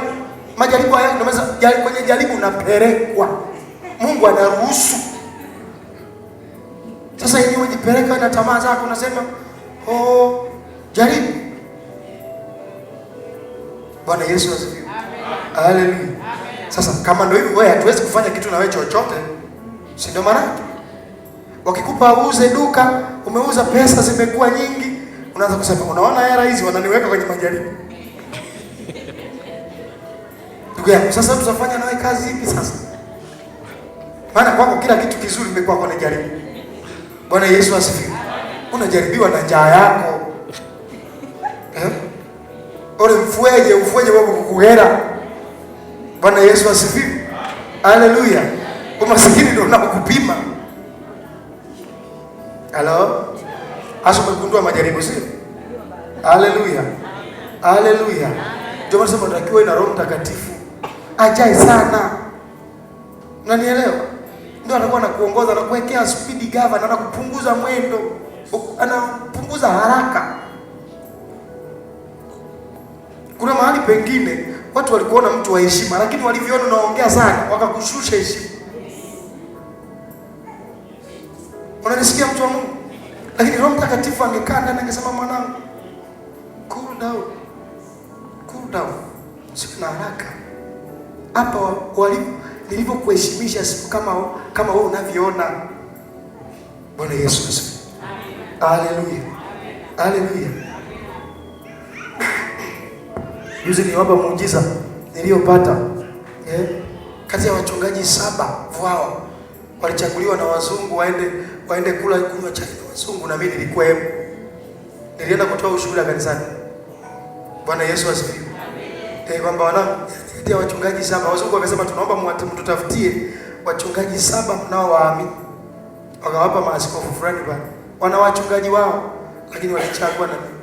Speaker 1: Majaribu hayo ndio maana kwenye jaribu unapelekwa. Mungu anaruhusu. Sasa yeye unajipeleka na tamaa zako unasema, jaribu. Bwana Yesu asifiwe. Haleluya. Sasa kama ndio hivyo, wewe hatuwezi kufanya kitu na wewe chochote. Si ndio maana? Wakikupa uuze duka, umeuza pesa zimekuwa nyingi, unaanza kusema unaona hela hizi wananiweka kwenye majaribu. Ndugu yangu, sasa tutafanya nawe kazi ipi sasa? Maana kwako kila kitu kizuri kimekuwa kwenye jaribu. Bwana Yesu asifiwe. Unajaribiwa na njaa yako. Ole ufweje wewe kukuhera. Bwana Yesu asifiwe. Haleluya. Umasikini ndio unakupima. Hello? Asa umegundua majaribu sio? Haleluya. Haleluya. Ndio maana sema tunatakiwa ina Roho Mtakatifu ajae sana. Unanielewa? Ndio anakuwa anakuongoza, anakuwekea speed governor, anakupunguza mwendo, anapunguza haraka. Kuna mahali pengine watu walikuona mtu wa heshima, lakini walivyoona unaongea sana wakakushusha heshima. Unanisikia mtu wa Mungu? Lakini Roho Mtakatifu angekaa ndani angesema mwanangu, cool down. Cool down. Sina haraka. Hapa nilivyokuheshimisha siku kama wewe unavyoona. Bwana Yesu asifiwe. Haleluya. Haleluya. Juzi niwapa muujiza niliyopata. Kati ya wachungaji 7 wao walichaguliwa na wazungu waende kula kunywa chai na wazungu, na mimi nilikuwa nilienda kutoa ushuhuda kanisani. Bwana Yesu asifiwe. Kwamba wanatia wachungaji 7, wazungu wakasema tunaomba mtutafutie wachungaji 7 mnao waamini. Wakawapa maaskofu fulani bwana. Wana wachungaji wao, lakini walichagua na mimi.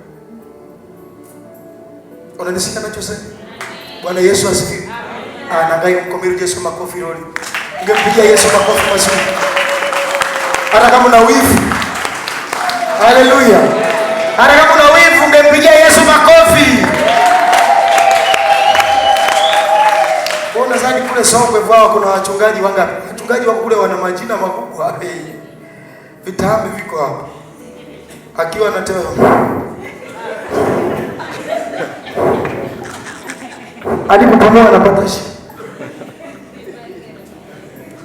Speaker 1: Unanisikia nachosema? Bwana Yesu asifiwe. Nangai mkomeru Yesu makofi roli. Ungempigia Yesu makofi mazuri. Hata kama una wivu. Haleluya. Hata kama una wivu ungempigia Yesu makofi. Bona zani kule Songwe kwao kuna wachungaji wangapi? Wachungaji wako kule wana majina makubwa. Vitambi viko hapo. Akiwa anatoa hadi kupumua anapata shida.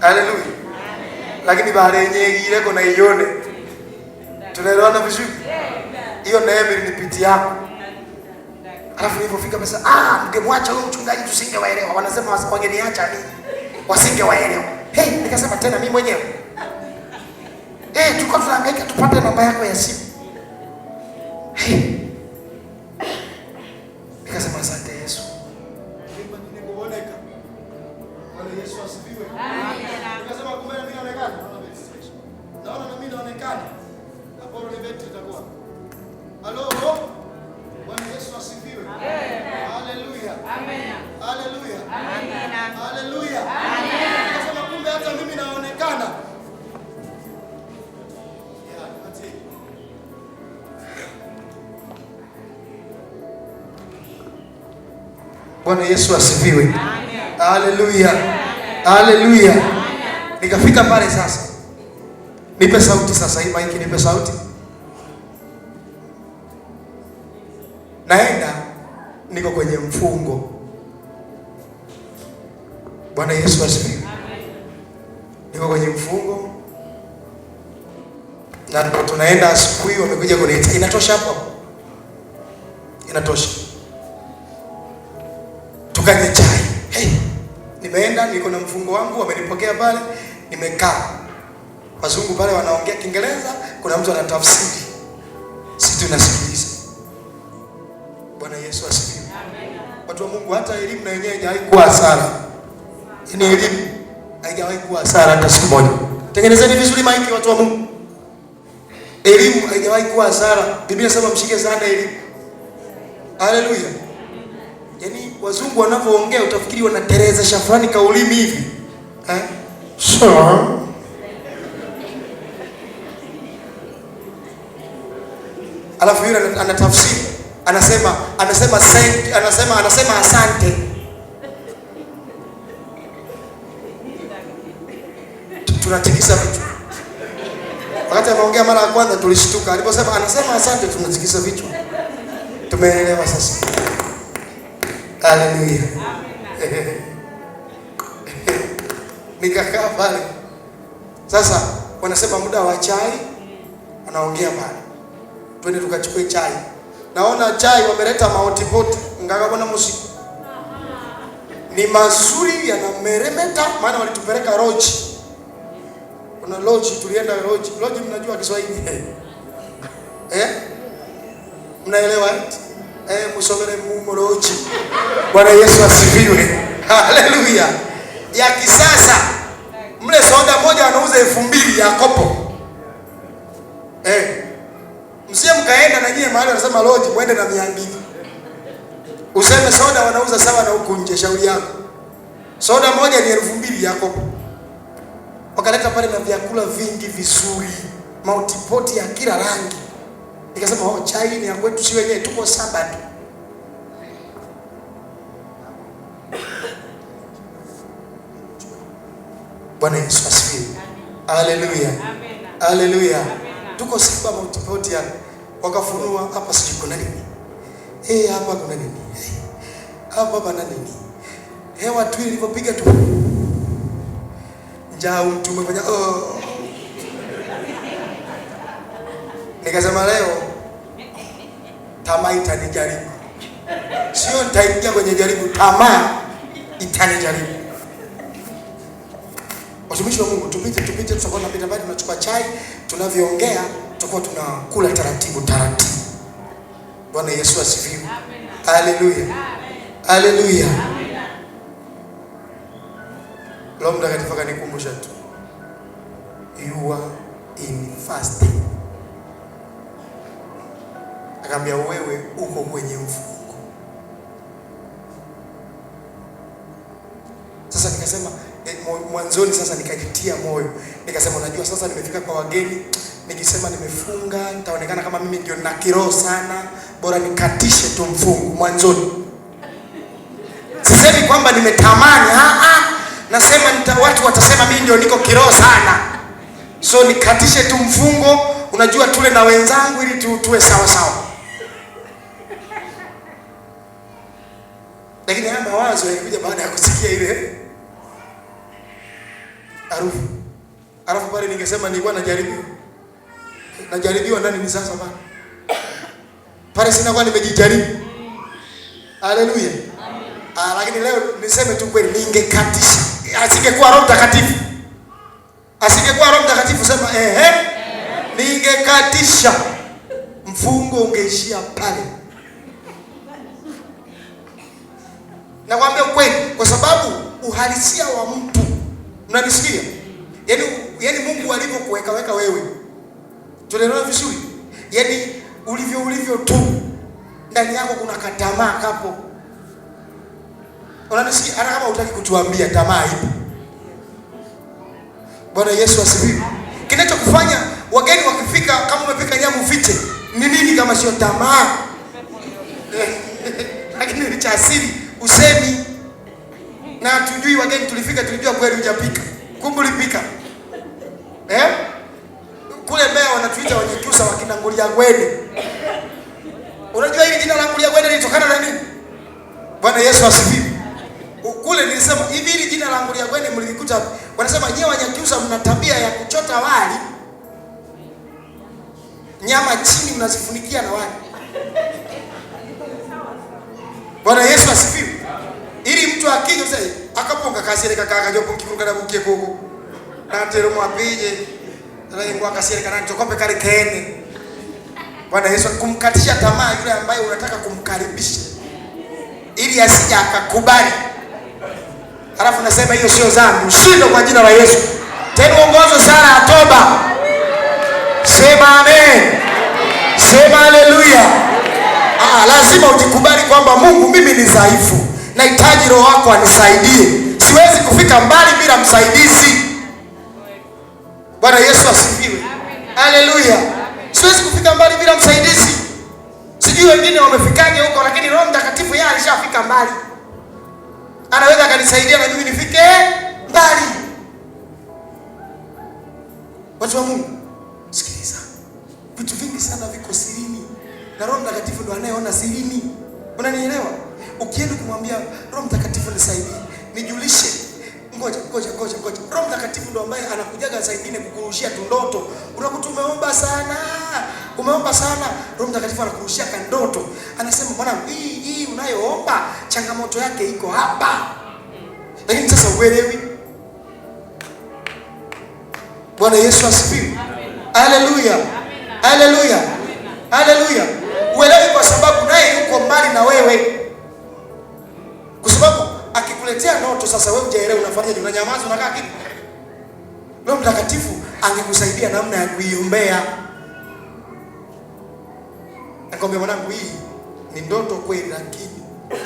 Speaker 1: Haleluya. Lakini baada yenyewe ile kuna ione. Tunaelewana vizuri? Hiyo neema ilipiti yako. Alafu nilipofika pesa, mngemwacha huyo mchungaji tusingewaelewa. Wanasema wangeniacha mimi. Wasingewaelewa. Nikasema tena mimi mwenyewe. Tulikuwa tunahangaika tupate namba yako ya simu. Nikasema asante Yesu. Yesu asifiwe. Nikasema kumbe mimi naonekana. Naona na mimi naonekana. Hapo ndio beti itakuwa. Halo. Bwana Yesu asifiwe. Haleluya. Amen. Haleluya. Amen. Haleluya. Amen. Nikasema kumbe hata mimi naonekana. Bwana Yesu asifiwe. Amen. Haleluya. Haleluya. Nikafika pale sasa. Nipe sauti sasa, hii maiki nipe sauti. Naenda niko kwenye mfungo. Bwana Yesu asifiwe. Niko kwenye mfungo. Na tunaenda asubuhi, wamekuja kuniita. Inatosha hapo? Inatosha. Tukanye chai. Nimeenda niko na mfungo wangu, wamenipokea pale, nimekaa. Wazungu pale wanaongea Kiingereza, kuna mtu anatafsiri, sisi tunasikiliza. Bwana Yesu asifiwe. Amen. Watu wa Mungu, hata elimu na yenyewe haijawahi kuwa hasara. Yaani elimu haijawahi kuwa hasara hata siku moja. Tengenezeni vizuri maiki, watu wa Mungu. Elimu haijawahi kuwa hasara. Biblia inasema mshike sana elimu. Haleluya. Yaani wazungu wanapoongea utafikiri wanatereza shafrani kaulimi hivi. Sure. Alafu yule anatafsiri, anasema asante. Tunatikisa vichwa. Wakati anaongea mara ya kwanza tulishtuka. Aliposema anasema asante, tunatikisa vichwa. Tumeelewa sasa. Haleluya. Amen. Nikakaa pale. Sasa wanasema muda wa chai, wanaongea pale. Twende tukachukue chai. Naona chai wameleta mahotipoti, ngakabona muziki. Ni mazuri yanameremeta, maana walitupeleka lodge. Kuna lodge, tulienda lodge. Lodge mnajua Kiswahili? Mnaelewa? Musomere mu lodge. Bwana Yesu asifiwe. Haleluya. Ya kisasa. Mle soda moja anauza 2000 ya kopo. Msie mkaenda na nyie mahali wanasema lodge, muende na 200. Useme soda wanauza sawa na huku nje, shauri yako. Soda moja ni 2000 ya kopo. Wakaleta pale na vyakula vingi vizuri, multipoti ya kila rangi. Nikasema chai ni ya kwetu, si wenyewe tuko Sabato. Bwana Yesu asifiwe. Haleluya. Haleluya. Tuko Sabato multipoti ya wakafunua hapa, sijui kuna nini. Hapa kuna nini? Hapa bana nini? Hewa tu ilivyopiga tu. Njaa mtu umefanya Nikasema leo tamaa itanijaribu. Sio nitaingia kwenye jaribu, tamaa itanijaribu. Watumishi wa Mungu, tupite tutakuwa tunapita bali tunachukua chai, tunavyoongea tutakuwa tunakula taratibu. Bwana Yesu asifiwe. Haleluya. Haleluya. Roho Mtakatifu akanikumbusha tu, you are in fasting. Akambia wewe uko kwenye mfungo. Sasa nikasema mwanzoni, sasa nikajitia moyo. Nikasema unajua sasa nimefika kwa wageni, nikisema nimefunga nitaonekana kama mimi ndio nina kiroho sana, bora nikatishe tu mfungo mwanzoni. Sisemi kwamba nimetamani, nasema watu watasema mimi ndio niko kiroho sana, so nikatishe tu mfungo, unajua tule na wenzangu ili tuwe sawa sawa. Lakini haya mawazo yalikuja baada ya kusikia ile harufu pale. Ningesema nilikuwa najaribiwa ndani ni sasa pale sina kwa nimejijaribu. Haleluya. Lakini leo niseme tu kweli, ningekatisha. Asingekuwa Roho Mtakatifu sema ningekatisha mfungo, ungeishia pale. Nakwambia kweli, kwa sababu uhalisia wa mtu, mnanisikia? Yaani Mungu alivyokuweka wewe, tunaelewa vizuri. Yaani ulivyo tu ndani yako kuna katamaa kapo. Unanisikia? Hata kama hutaki kutuambia tamaa ipo. Bwana Yesu asifiwe. Kinachokufanya wageni wakifika, kama umepika nyama ufiche, ni nini kama sio tamaa? Lakini ni cha asili usemi. Na tujui wageni tulifika, tulijua kweli hujapika. Kumbe ulipika. Kule Mbeya wanatuita Wanyakyusa wakina Ngulyagwene. Unajua hili jina la Ngulyagwene lilitokana na nini? Bwana Yesu asifiwe. Kule nilisema hivi, hili jina la Ngulyagwene mlikuta, wanasema nyewe Wanyakyusa mna tabia ya kuchota wali, nyama chini mnazifunikia na wali. Bwana Yesu asifiwe. Ili mtu akija sasa akaponga kazi ile kaka jopo kiruka na bukie koko. Na tero mwapije. Ndio akasiye kana chokope kale kene. Bwana Yesu, kumkatisha tamaa yule ambaye unataka kumkaribisha ili asije akakubali. Halafu nasema hiyo sio dhambi. Ushinde kwa jina la Yesu. Tena uongozo sana ya toba. Sema amen. Sema haleluya. Lazima ujikubali kwamba Mungu, mimi ni dhaifu. Nahitaji Roho wako anisaidie. Siwezi kufika mbali bila msaidizi. Bwana Yesu asifiwe. Haleluya. Siwezi kufika mbali bila msaidizi. Sijui wengine wamefikaje huko, lakini Roho Mtakatifu yeye alishafika mbali. Anaweza akanisaidia na mimi nifike mbali. Watu wa Mungu, sikiliza. Vitu vingi sana viko sirini. Na Roho Mtakatifu ndo anayeona sirini. Unanielewa? Ukienda kumwambia Roho Mtakatifu nisaidie, nijulishe. Ngoja. Roho Mtakatifu ndo ambaye anakujaga saa nyingine kukurushia tu ndoto. Unakuta umeomba sana. Roho Mtakatifu anakurushia kandoto. Anasema bwana, hii unayoomba changamoto yake iko hapa. Lakini sasa uelewi. Bwana Yesu asifiwe. Haleluya. Haleluya. Haleluya. Uelewi kwa sababu naye yuko mbali na wewe. Kwa sababu akikuletea ndoto sasa wewe hujaelewa unafanyaje? Unanyamaza, unakaa kipi? Roho Mtakatifu angekusaidia namna ya kuiombea. Nakwambia mwanangu, hii ni ndoto kweli, lakini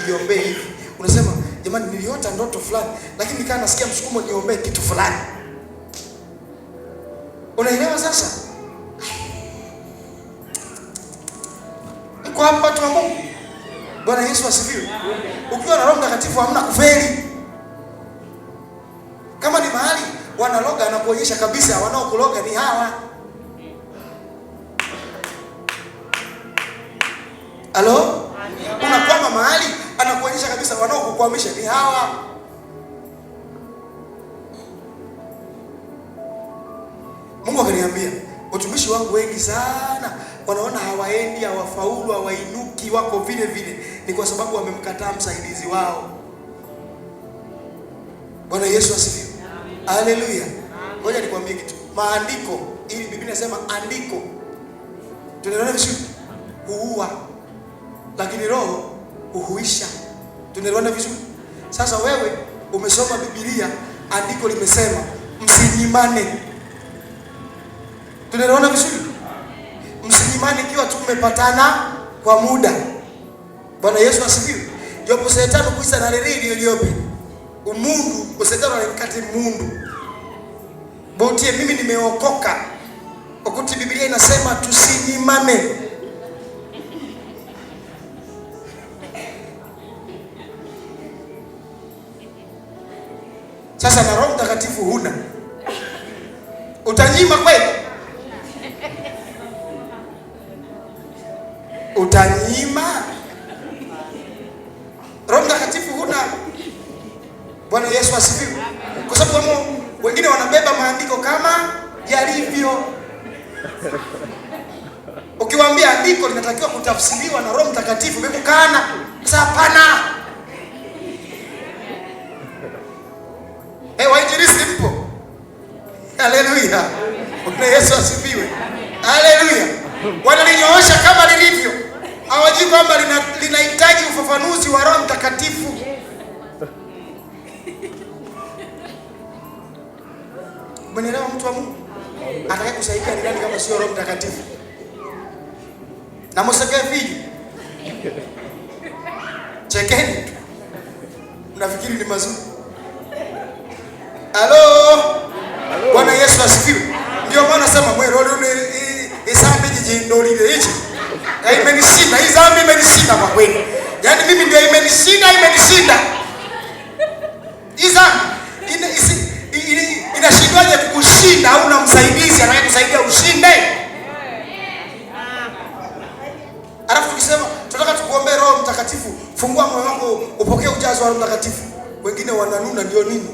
Speaker 1: iombee hivi. Unasema jamani, niliota ndoto fulani, lakini nikaa nasikia msukumo niombee kitu fulani. Unaelewa sasa? Mko hapa watu wa Mungu? Bwana Yesu asifiwe. Ukiwa na Roho Mtakatifu hamna kufeli. Kama ni mahali wanaloga, anakuonyesha kabisa wanaokuloga ni hawa. Halo? Unakwama mahali, anakuonyesha kabisa wanaokukwamisha ni hawa. Mungu akaniambia, watumishi wangu wengi sana wanaona hawaendi, hawafaulu, hawainuki, wako vile vile. Ni kwa sababu wamemkataa msaidizi wao. Bwana Yesu asifiwe. Haleluya. Ngoja nikwambie kitu. Maandiko, ili Biblia inasema andiko, tunaelewana vizuri, huua, lakini Roho huhuisha. Tunaelewana vizuri? Sasa wewe umesoma Biblia, andiko limesema msinyimane. Tunaelewana vizuri? Msinyimane ikiwa tumepatana kwa muda. Bwana Yesu asifiwe. Jopo setano kuisa na lelili iliyope. Umundu, usetano na mkati mundu. Bautie mimi nimeokoka. Okuti Biblia inasema tusinyimane. Sasa na Roho Mtakatifu huna. Utanyima kweli? Utanyima? Roho Mtakatifu huna. Bwana Yesu asifiwe. Kwa sababu wengine wanabeba maandiko kama yalivyo. Ukiwaambia andiko linatakiwa kutafsiriwa na Roho Mtakatifu, bebukana. Sasa hapana. Wainjilisti mpo? Haleluya. Bwana Yesu asifiwe. Haleluya. Wanalinyoosha kama lilivyo. Hawajui kwamba linahitaji ufafanuzi wa Roho Mtakatifu. Mwenelewa mtu wa Mungu? Atakaye kusaidia ni nani kama sio Roho Mtakatifu? Na msakae viji. Chekeni. Mnafikiri ni mazuri? Halo. Bwana Yesu asifiwe. Ndio maana nasema mwero ni isambi jijindolile hichi. Imenishinda, hii dhambi imenishinda kwa kweli. Yaani mimi ndio imenishinda. Hii dhambi inashindwaje kukushinda? Hauna msaidizi anayekusaidia ushinde. Alafu tukisema tunataka tukuombee Roho Mtakatifu, fungua moyo wako upokee ujazo wa Roho Mtakatifu. Wengine wananuna ndio nini?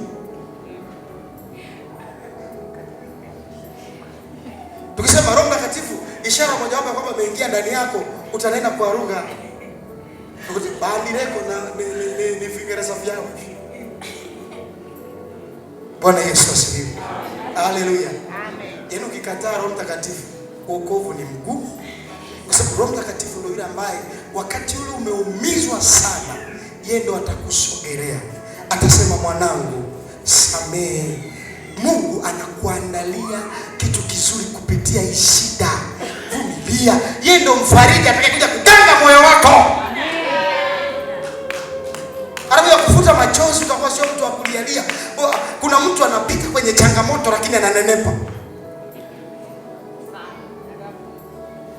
Speaker 1: Tukisema Roho Mtakatifu, ishara moja wapo kwamba ameingia ndani yako, utanena kwa lugha. Ukuti bandi leko na ni Kiingereza vyao. Bwana Yesu asifiwe. Haleluya. Amen. Yaani ukikataa Roho Mtakatifu, wokovu ni mgumu. Kwa sababu Roho Mtakatifu ndio yule ambaye wakati ule umeumizwa sana, yeye ndio atakusogelea. Atasema mwanangu, samehe. Mungu anakuandalia kitu kizuri kupitia hii shida. Vumilia. Yeye ndio mfariji atakayekuja kuganga moyo wako. Anakuja kufuta machozi, utakuwa sio mtu wa kulialia. Kuna mtu anapita kwenye changamoto lakini ananenepa.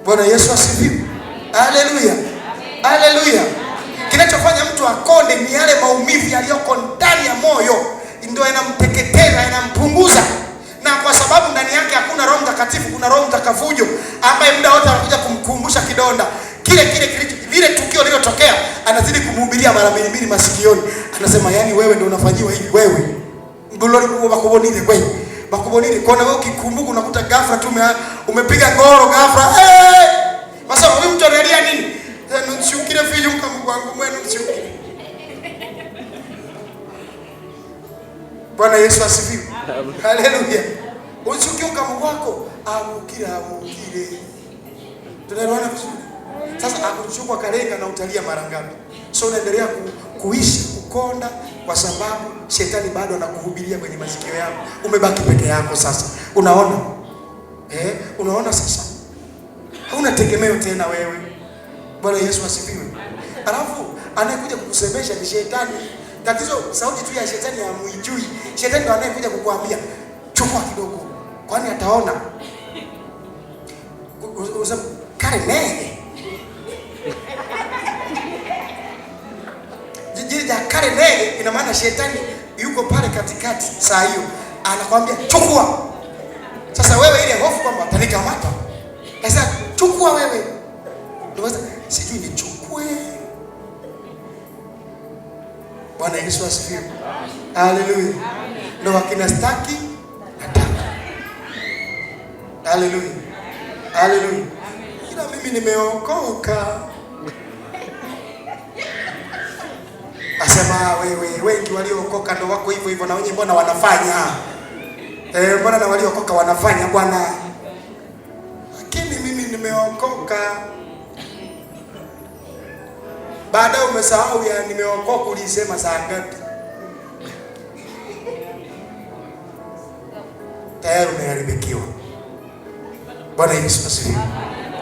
Speaker 1: Bwana Yesu asifiwe. Haleluya. Haleluya. Kinachofanya mtu akonde ni yale maumivu yaliyoko ndani ya moyo, ndio yanamteketeza, yanampunguza. Na kwa sababu ndani yake hakuna Roho Mtakatifu, kuna roho mtakafujo ambaye muda wote anakuja kumkumbusha kidonda kile lile tukio lililotokea, anazidi kumhubiria mara mbili masikioni. Anasema yani wewe ndio unafanyiwa hivi, wewe ngolori kubwa bakubonile wewe. Bakubonile kwa wewe ukikumbuka unakuta ghafla tu umepiga ngoro ghafla. Sasa huyu mtu analia nini? Nishukire vile mkamu wangu mwenu nishukire. Bwana Yesu asifiwe. Haleluya. Usikie mkamu wako amukire. Tunaelewana vizuri? Sasa akuchukua kalenga na utalia mara ngapi? So unaendelea kuishi kukonda kwa sababu shetani bado anakuhubiria kwenye masikio yako. Umebaki peke yako sasa. Unaona? Unaona sasa? Hauna tegemeo tena wewe. Bwana Yesu asifiwe. Alafu anayekuja kukusemesha ni shetani. Tatizo sauti tu ya shetani hamuijui. Shetani ndo anayekuja kukuambia chukua kidogo. Kwani ataona? Unasema kare nene. Jiji ya kare nene ina maana shetani yuko pale katikati saa hiyo. Anakuambia chukua. Sasa wewe ile hofu kwamba atanikamata. Sasa chukua wewe. Ndio sijui nichukue. Bwana Yesu asifiwe. Haleluya. Ndio wakina staki nataka. Haleluya. Haleluya. Ila mimi nimeokoka. Asema wewe wengi waliookoka ndio wako hivyo na wenyewe mbona wanafanya? Mbona na waliookoka wanafanya bwana? Lakini mimi nimeokoka. Baada umesahau ya nimeokoka ulisema saa ngapi? Tayari umeharibikiwa. Bwana Yesu asifiwe.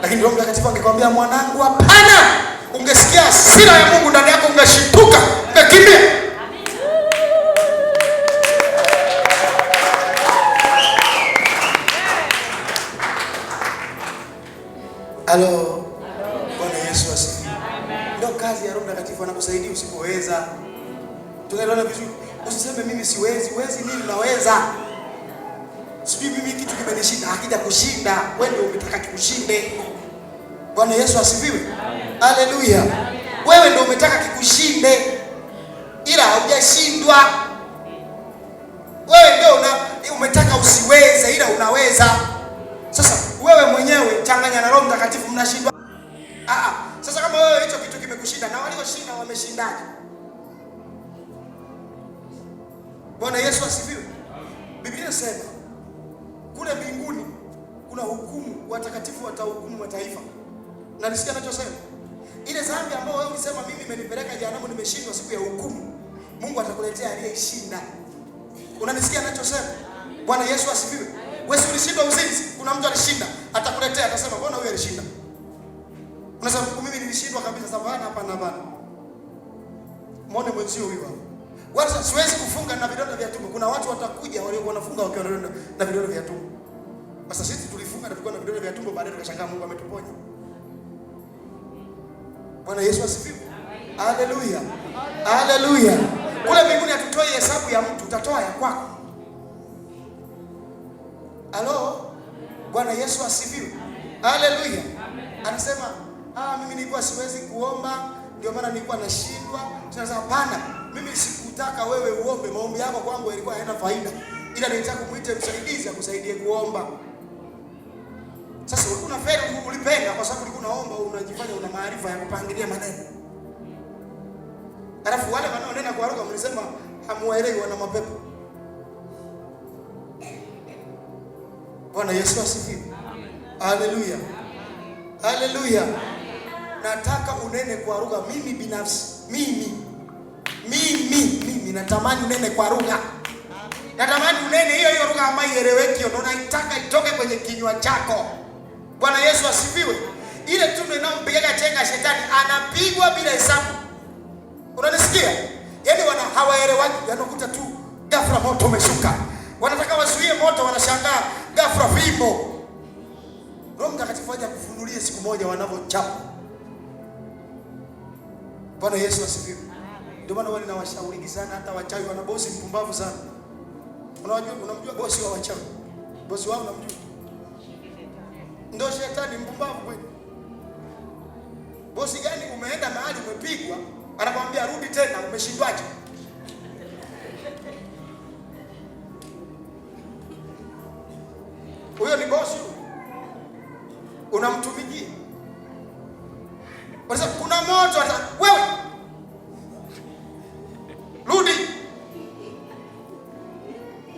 Speaker 1: Lakini Roho Mtakatifu angekwambia mwanangu, hapana, ungesikia hasira ya Mungu ndani yako, ungeshituka, ungekimbia. Halo. Bwana Yesu asifiwe. Ndio kazi ya Roho Mtakatifu, anakusaidia usipoweza. Tunaelewana vizuri? Usiseme mimi siwezi, mimi naweza. Sijui mimi kitu kimenishinda, hakija kushinda. Wewe ndio umetaka kikushinde. Bwana Yesu asifiwe. Haleluya. Wewe ndio umetaka kikushinde, ila haujashindwa. Wewe ndio umetaka usiweze, ila unaweza. Sasa wewe mwenyewe changanya na Roho Mtakatifu, mnashindwa. Sasa kama wewe hicho kitu kimekushinda, na walioshinda wameshindaje? Bwana Yesu asifiwe. Biblia inasema kule mbinguni kuna hukumu, watakatifu watahukumu mataifa. Na nisikia anachosema, ile dhambi ambayo wewe ulisema mimi imenipeleka jehanamu, nimeshindwa, siku ya hukumu Mungu atakuletea aliyeshinda. Unanisikia anachosema? Bwana Yesu asifiwe. Wewe ulishinda uzinzi, kuna mtu alishinda, atakuletea, atasema mbona huyu alishinda? Unasema mimi nilishindwa kabisa. Hapana, hapana. Muone mwenzio huyu hapo. Watu siwezi kufunga na vidonda vya tumbo. Kuna watu watakuja waliokuwa wanafunga wakiwa na vidonda vya tumbo. Sasa sisi tulifunga na tulikuwa na vidonda vya tumbo, baadaye tukashangaa Mungu ametuponya. Bwana Yesu asifiwe. Haleluya. Haleluya. Kule mbinguni hatutoi hesabu ya mtu, utatoa ya kwako. Halo. Bwana Yesu asifiwe. Haleluya. Anasema mimi nilikuwa siwezi kuomba, ndio maana nilikuwa nashindwa. Tunasema hapana, mimi sikutaka wewe uombe, maombi yako kwangu yalikuwa hayana faida, ila nilitaka kumuite msaidizi akusaidie kuomba. Sasa ulikuwa unafeli, ulipenda kwa sababu ulikuwa unaomba, unajifanya una maarifa ya kupangilia maneno. Alafu wale wanaonena kwa lugha mlisema hamuelewi, wana mapepo. Bwana Yesu asifiwe. Haleluya. Haleluya. Nataka unene kwa lugha. Mimi binafsi, mimi natamani unene kwa lugha. Natamani unene hiyo lugha ambayo ieleweki, ndio naitaka itoke kwenye kinywa chako. Bwana Yesu asifiwe. Ile tu ndio inampiga chenga shetani, anapigwa bila hesabu. Unanisikia? Yaani hawaelewaki, yanakuta tu ghafla moto umeshuka. Wanataka wazuie moto, wanashangaa ghafla fimbo. Roho Mtakatifu aje kufunulie siku moja wanavyochapa. Bwana Yesu asifiwe. Ndio maana wale nawashauri sana, hata wachawi wana bosi mpumbavu sana. Unamjua bosi wa wachawi? Bosi wao unamjua? Ndio shetani mpumbavu kweli. Bosi gani umeenda mahali umepigwa, anakuambia rudi tena, umeshindwaje? Huyo ni bosi. Unamtumikia. Kwa sababu kuna moto wewe. Rudi.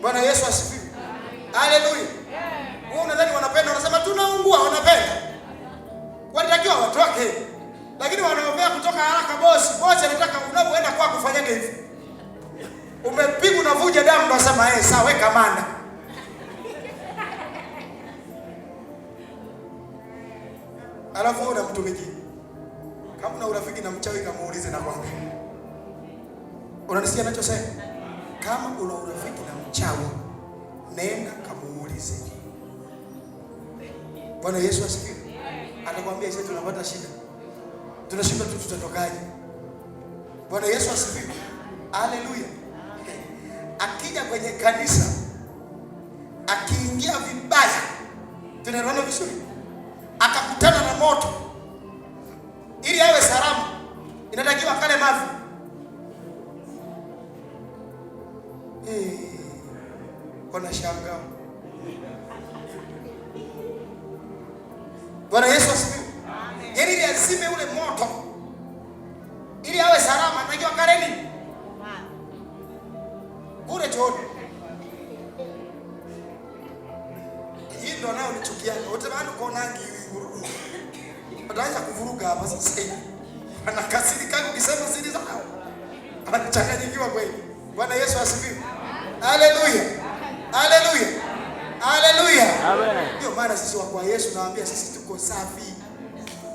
Speaker 1: Bwana Yesu asifiwe. Haleluya. Wao unadhani wanapenda, wanasema tunaungua, wanapenda. Wanatakiwa watoke. Lakini wanaombea kutoka haraka bosi. Bosi anataka unapoenda kwa kufanyaje hivi? Umepigwa unavuja damu, ndio unasema sawa, weka manda. Alafu unamtumikia. Kama una urafiki na mchawi, kamuulize na kwambia. Unanisikia ninachosema? Kama una urafiki na mchawi, nenda kamuulize. Bwana Yesu asifiwe. Atakwambia sisi tunapata shida. Tunashinda tu, tutatokaje? Bwana Yesu asifiwe. Haleluya. Akija kwenye kanisa, akiingia vibaya, tunaona vizuri, akakutana na moto, ili awe salama, inatakiwa kale mavi. Kuna shangao. Bwana Yesu asifiwe. Yaani ili azime ule moto, ili awe salama, inatakiwa kale nini? Kule chooni. Hii ndio nao nichukia. Utamani kuona ngurugu. Wataanza kuvuruga hapa sasa hivi. Anakasirika ukisema siri zao. Anachanganyikiwa kweli. Bwana Yesu asifiwe. Haleluya. Haleluya. Haleluya.
Speaker 3: Amen.
Speaker 1: Ndio maana sisi wa kwa Yesu nawaambia sisi tuko safi.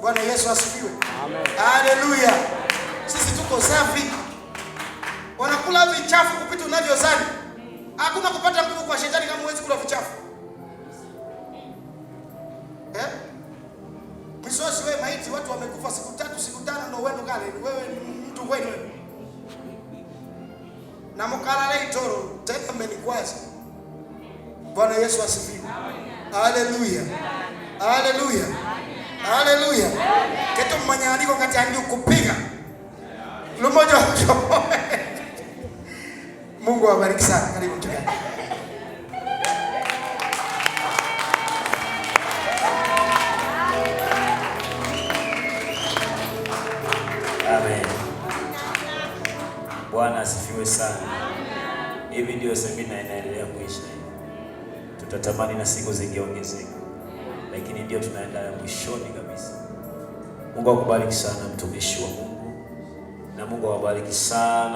Speaker 1: Bwana Yesu asifiwe.
Speaker 3: Amen.
Speaker 1: Haleluya. Sisi tuko safi. Wanakula vichafu kupita unavyozani. Hakuna kupata nguvu kwa shetani kama huwezi kula vichafu. Misosi wewe maiti, watu wamekufa siku 3 siku 5 ndio wewe kale. Wewe ni mtu kweli wewe. Na mkala leo toro, tena mmenikwaza. Bwana Yesu asifiwe. Haleluya. Haleluya. Haleluya. Keto mmanyaliko kati ya ndio kupiga. Lumoja. Mungu awabariki sana. Karibu mchungaji.
Speaker 3: Amen. Bwana asifiwe sana. Hivi ndio semina inaendelea kuisha. Tutatamani na siku zingeongezeka, lakini ndio tunaenda mwishoni kabisa. Mungu akubariki sana mtumishi wa Mungu, na Mungu awabariki sana.